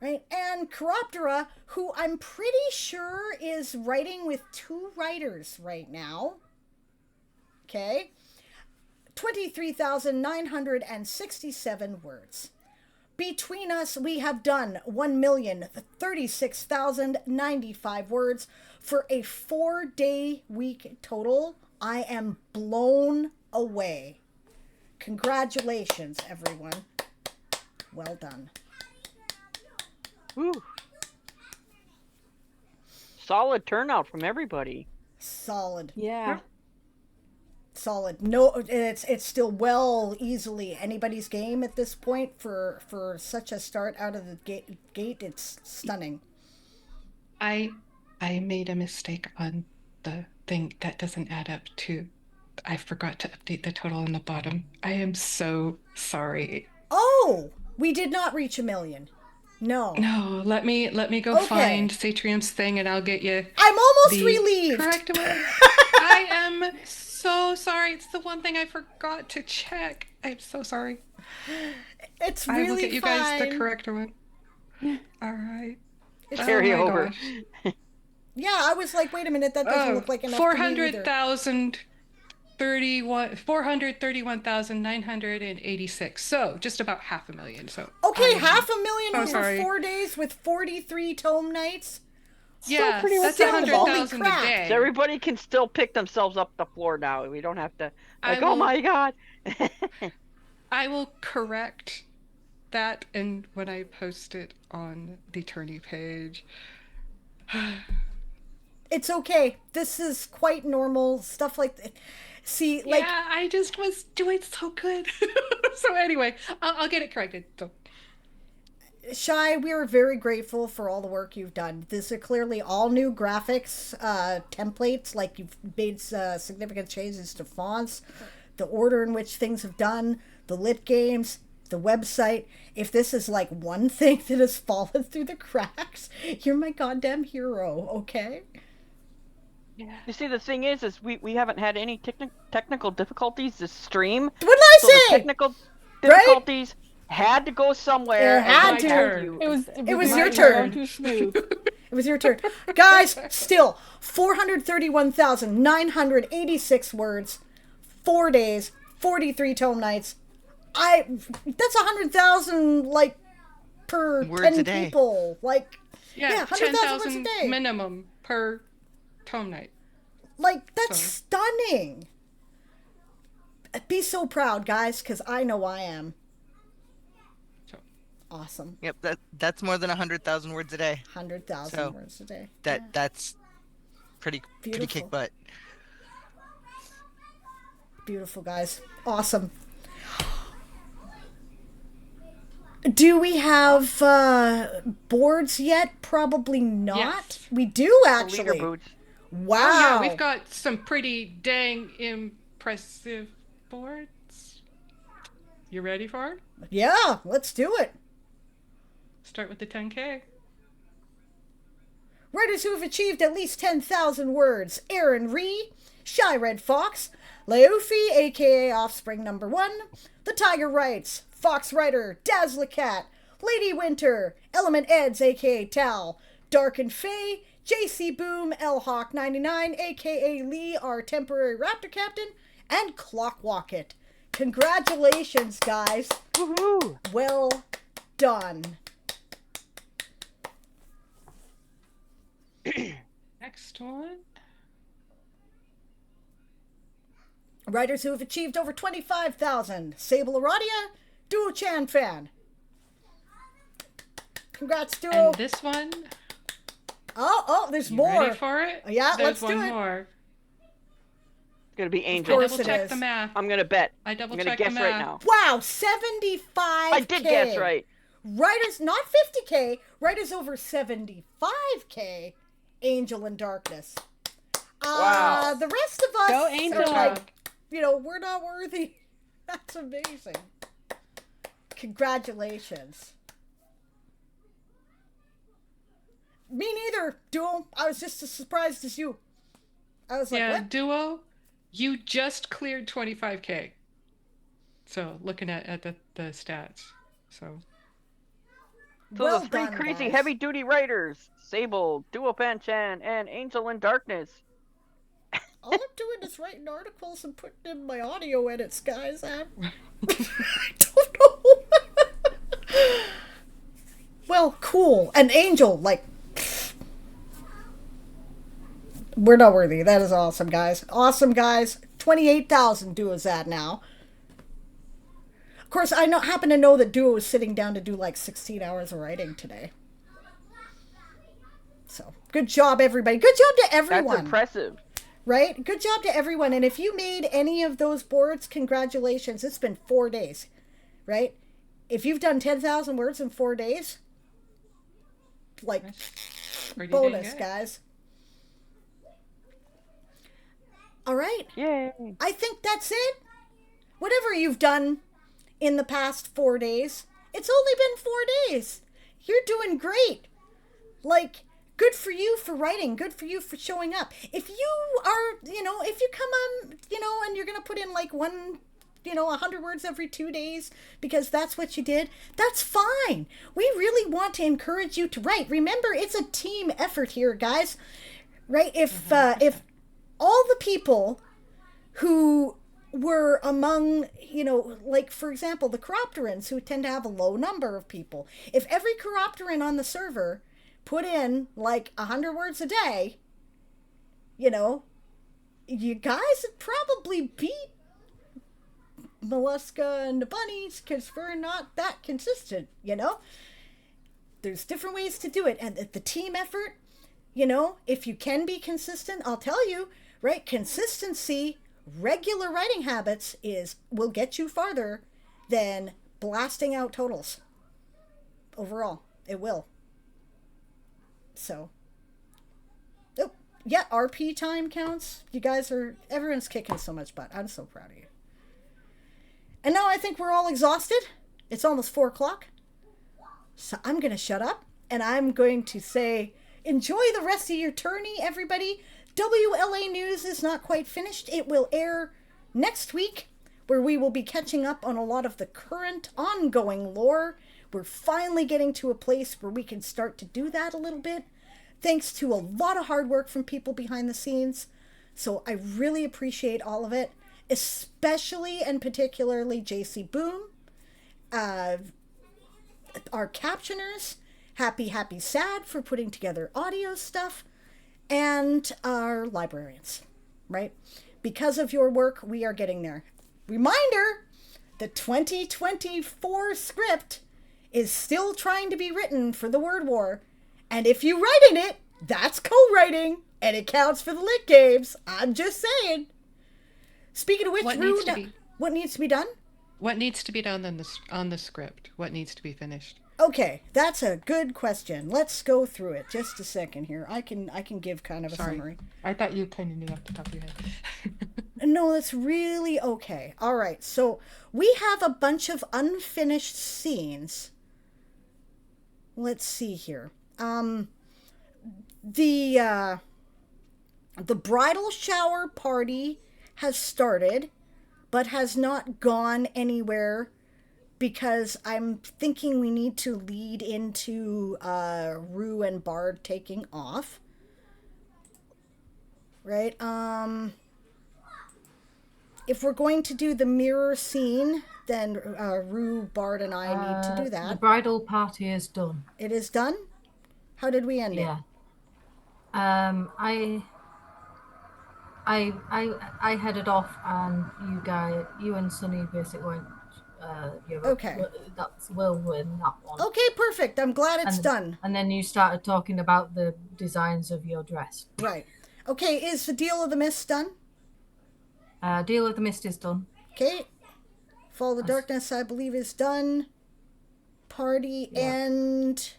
Right? And Chiroptera, who I'm pretty sure is writing with 2 writers right now. Okay. 23,967 words. Between us, we have done 1,036,095 words for a 4-day week total. I am blown away. Congratulations, everyone. Well done. Woo. Solid turnout from everybody. Solid. Yeah. Solid. No, it's still well easily anybody's game at this point for such a start out of the gate. It's stunning. I made a mistake on the thing that doesn't add up to. I forgot to update the total in the bottom. I am so sorry. Oh, we did not reach 1 million. No. No, let me go find Satrium's thing and I'll get you. I'm almost the relieved. Correct way. I am so sorry. It's the one thing I forgot to check. I'm so sorry. It's I will really get you guys the fine. correct one. All right. It's Carry my over. gosh. Yeah, I was like, wait a minute, that doesn't look like enough to me either. 431,986. So just about 500,000. So Okay, I'm 500,000 so over sorry. 4 days with 43 tome nights. Yeah, pretty that's remarkable. 100,000 a Holy crap. day. So everybody can still pick themselves up the floor now. We don't have to, I like, oh will- my god. I will correct that, and when I post it on the tourney page. It's okay. This is quite normal stuff like that. See, like, Yeah, I just was doing so good. So anyway, I'll get it corrected. So. Shy, we are very grateful for all the work you've done. These are clearly all new graphics, templates, like you've made significant changes to fonts, the order in which things have done, the lit games, the website. If this is like one thing that has fallen through the cracks, you're my goddamn hero, okay? You see, the thing is we haven't had any technical difficulties this stream. What did I so say? The technical difficulties had to go somewhere. It had and to. we had you. It was your turn. Too smooth. It was your turn. Guys, still, 431,986 words, 4 days, 43 tome nights. That's 100,000, like, per Words 10 a day. people. Like, Yeah, 100,000 words a 10,000 day. minimum per tome night. Like, that's stunning. Be so proud, guys, because I know I am. Awesome. Yep, that's more than 100,000 words a day. 100,000 So, words a day. That's pretty Beautiful. kick butt. Beautiful, guys. Awesome. Do we have boards yet? Probably not. Yes. We do, Leader actually. boots. Wow. Oh, yeah, we've got some pretty dang impressive boards. You ready for it? Yeah, let's do it. Start with the 10K. Writers who have achieved at least 10,000 words. Aaron Ree, Shy Red Fox, Leofi, aka Offspring number 1, The Tiger Writes, Fox Writer, Dazzler Cat, Lady Winter, Element Eds, aka Tal, Dark and Faye, JC Boom, L Hawk 99, aka Lee, our temporary Raptor Captain, and Clockwalk It. Congratulations, guys. Woohoo! Well done. Next one. Writers who have achieved over 25,000. Sable Aradia, Duo Chan Fan. Congrats, Duo. And this one. Oh, there's You more. ready for it? Yeah, There's let's do one it. more. It's gonna be I Angel. course double it checked is. the math. I'm gonna bet. I double I'm gonna checked guess the right math. now. Wow, 75K. I did guess right. Writers, not 50K, writers over 75K. Angel in Darkness. Wow. The rest of us Go, are Angel. like, we're not worthy. That's amazing. Congratulations. Me neither, Duo. I was just as surprised as you. I was like, Yeah, what? Duo, you just cleared 25K. So looking at the stats. So So Well the three done, crazy guys. heavy-duty writers, Sable, Duo Pan-chan, and Angel in Darkness. All I'm doing is writing articles and putting in my audio edits, guys. I don't know. Well, cool. An Angel, like, we're not worthy. That is awesome, guys. Awesome, guys. 28,000 Duo's at now. Of course, I happen to know that Duo is sitting down to do like 16 hours of writing today. So, good job, everybody. Good job to everyone. That's impressive. Right? Good job to everyone. And if you made any of those boards, congratulations. It's been 4 days, right? If you've done 10,000 words in 4 days, like, pretty bonus, dang good. guys. All right. Yay. I think that's it. Whatever you've done in the past 4 days, it's only been 4 days. You're doing great. Like, good for you for writing. Good for you for showing up. If you are, if you come on, and you're going to put in like 100 words every 2 days because that's what you did, that's fine. We really want to encourage you to write. Remember, it's a team effort here, guys. Right? If all the people who were among, like, for example, the Chiropterans, who tend to have a low number of people, if every Chiropteran on the server put in like 100 words a day, you guys would probably beat Mollusca and the bunnies because we're not that consistent, There's different ways to do it. And the team effort, if you can be consistent, I'll tell you, right? Consistency, regular writing habits will get you farther than blasting out totals. Overall, it will. So, yeah, RP time counts. You guys everyone's kicking so much butt. I'm so proud of you. And now I think we're all exhausted. It's almost 4:00. So I'm going to shut up and I'm going to say, enjoy the rest of your tourney, everybody. WLA News is not quite finished. It will air next week, where we will be catching up on a lot of the current ongoing lore. We're finally getting to a place where we can start to do that a little bit, thanks to a lot of hard work from people behind the scenes. So I really appreciate all of it, especially and particularly JC Boom, our captioners, Happy Sad for putting together audio stuff, and our librarians, right? Because of your work, we are getting there. Reminder, the 2024 script is still trying to be written for the Word War. And if you write in it, that's co-writing, and it counts for the lit games. I'm just saying. Speaking of which, what needs to be done? What needs to be done on the script? What needs to be finished? Okay, that's a good question. Let's go through it. Just a second here. I can give kind of a summary. I thought you kind of knew off the top of your head. No, that's really okay. All right, so we have a bunch of unfinished scenes. Let's see here. The bridal shower party has started, but has not gone anywhere, because I'm thinking we need to lead into Rue and Bard taking off. Right? If we're going to do the mirror scene, then Rue, Bard, and I need to do that. The bridal party is done. It is done? How did we end it? Yeah. I headed off, and you and Sunny basically went. Okay. That's Will win that one. Okay, perfect. I'm glad it's done. And then you started talking about the designs of your dress. Right. Okay, is the Deal of the Mist done? Deal of the Mist is done. Okay. Fall of the Darkness, I believe, is done. Party end.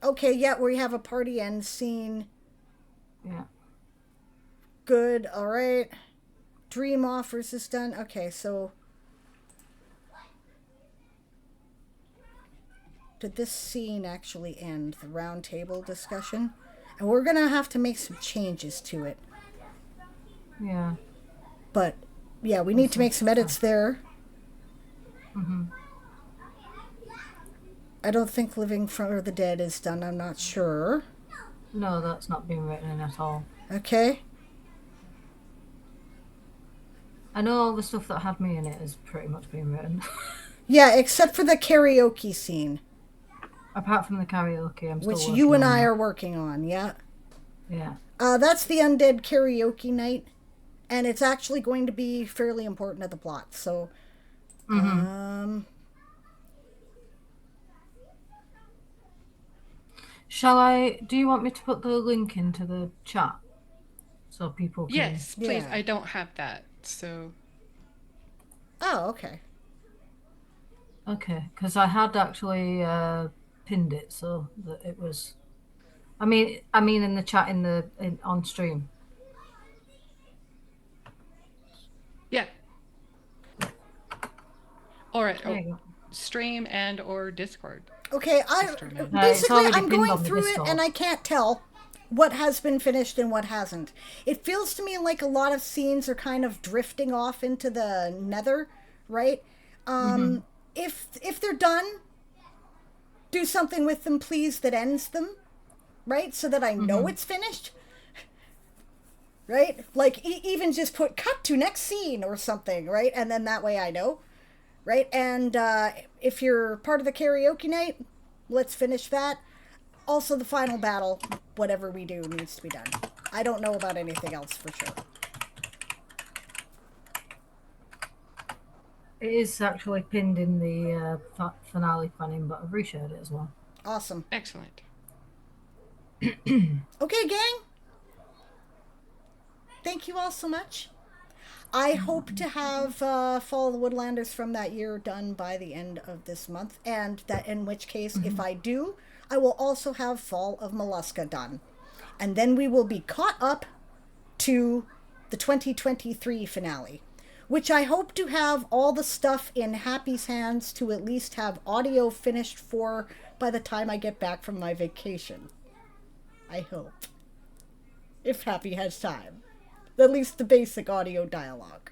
Okay, yeah, we have a party end scene. Yeah. Good, all right. Dream Offers is done. Okay, so did this scene actually end, the round table discussion? And we're going to have to make some changes to it. Yeah. But, yeah, we need to make some edits there. Mm-hmm. I don't think Living for the Dead is done. I'm not sure. No, that's not been written in at all. Okay. I know all the stuff that had me in it has pretty much been written. Yeah, except for the karaoke scene. Apart from the karaoke, I'm still which working you and on I that. are working on, yeah. Yeah. That's the Undead Karaoke Night, and it's actually going to be fairly important to the plot, so... Mm-hmm. Do you want me to put the link into the chat? So people can... Yes, please. I don't have that, so... Oh, okay. Okay, because I had actually pinned it so that it was... I mean in the chat on stream. Yeah. All right. There you go. Stream and or Discord. Okay, It's basically already I'm pinned going on the through it Discord. and I can't tell what has been finished and what hasn't. It feels to me like a lot of scenes are kind of drifting off into the nether, right? If they're done, do something with them, please, that ends them, right? So that I know it's finished. Right? Like, even just put cut to next scene or something, right? And then that way I know, right? And if you're part of the karaoke night, let's finish that. Also, the final battle, whatever we do, needs to be done. I don't know about anything else for sure. It is actually pinned in the finale planning, but I've reshared it as well. Awesome. Excellent. Okay, gang. Thank you all so much. I hope to have Fall of the Woodlanders from that year done by the end of this month, and that in which case, if I do, I will also have Fall of Mollusca done. And then we will be caught up to the 2023 finale, which I hope to have all the stuff in Happy's hands to at least have audio finished for by the time I get back from my vacation. I hope. If Happy has time. At least the basic audio dialogue.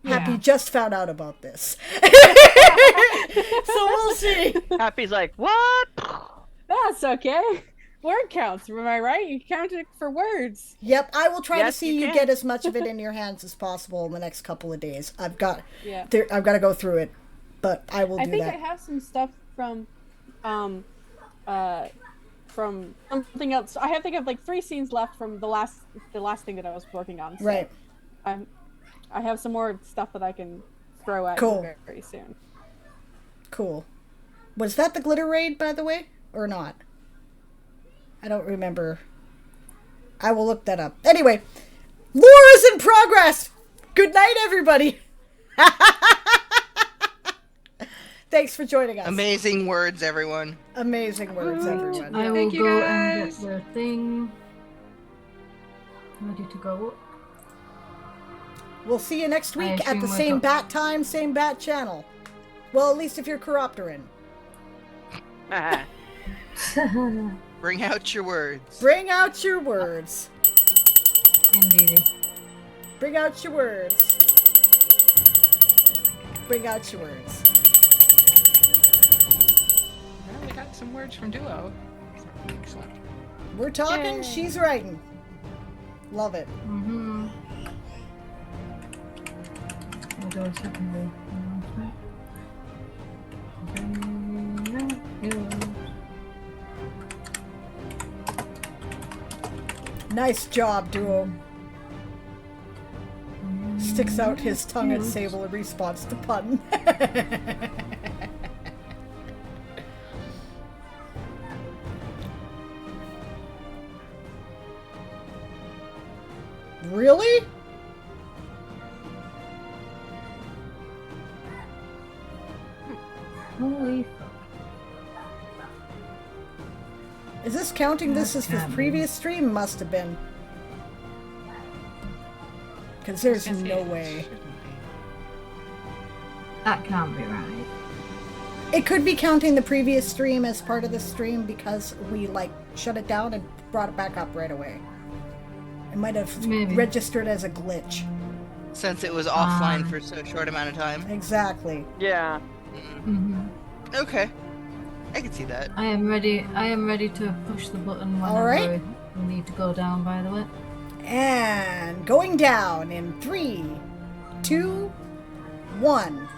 Happy just found out about this. So we'll see. Happy's like, what? That's okay. Word counts, am I right? You count it for words. Yep, I will try to Yes, see you you can. get as much of it in your hands as possible in the next couple of days. I've got Yeah. I've got to go through it, but I will do I think that. I have some stuff from something else. I think I have like 3 scenes left from the last thing that I was working on. So Right. I have some more stuff that I can throw at Cool. you very, very soon. Cool. Was that the glitter raid, by the way, or not? I don't remember. I will look that up. Anyway, Laura's in progress. Good night, everybody. Thanks for joining us. Amazing words, everyone. Amazing words, everyone. I will go and get the thing ready to go up. We'll see you next I week at assume the we're same go- bat time, same bat channel. Well, at least if you're Chiropteran. Bring out your words. Bring out your words. Indeedy. Bring out your words. Bring out your words. Well, we got some words from Duo. Excellent. We're talking, Yay. she's writing. Love it. Mm-hmm. We'll do a secondary announcement. Nice job, Duo. Sticks out his tongue at Sable in response to pun. Really? Holy fuck. Is this counting this as his previous stream? Must have been. Because there's no way. That can't be right. It could be counting the previous stream as part of the stream because we, like, shut it down and brought it back up right away. It might have Maybe. registered as a glitch. Since it was offline for so short amount of time. Exactly. Yeah. Mm-hmm. Okay. I can see that. I am ready to push the button All whenever right. we need to go down, by the way. And going down in 3, 2, 1.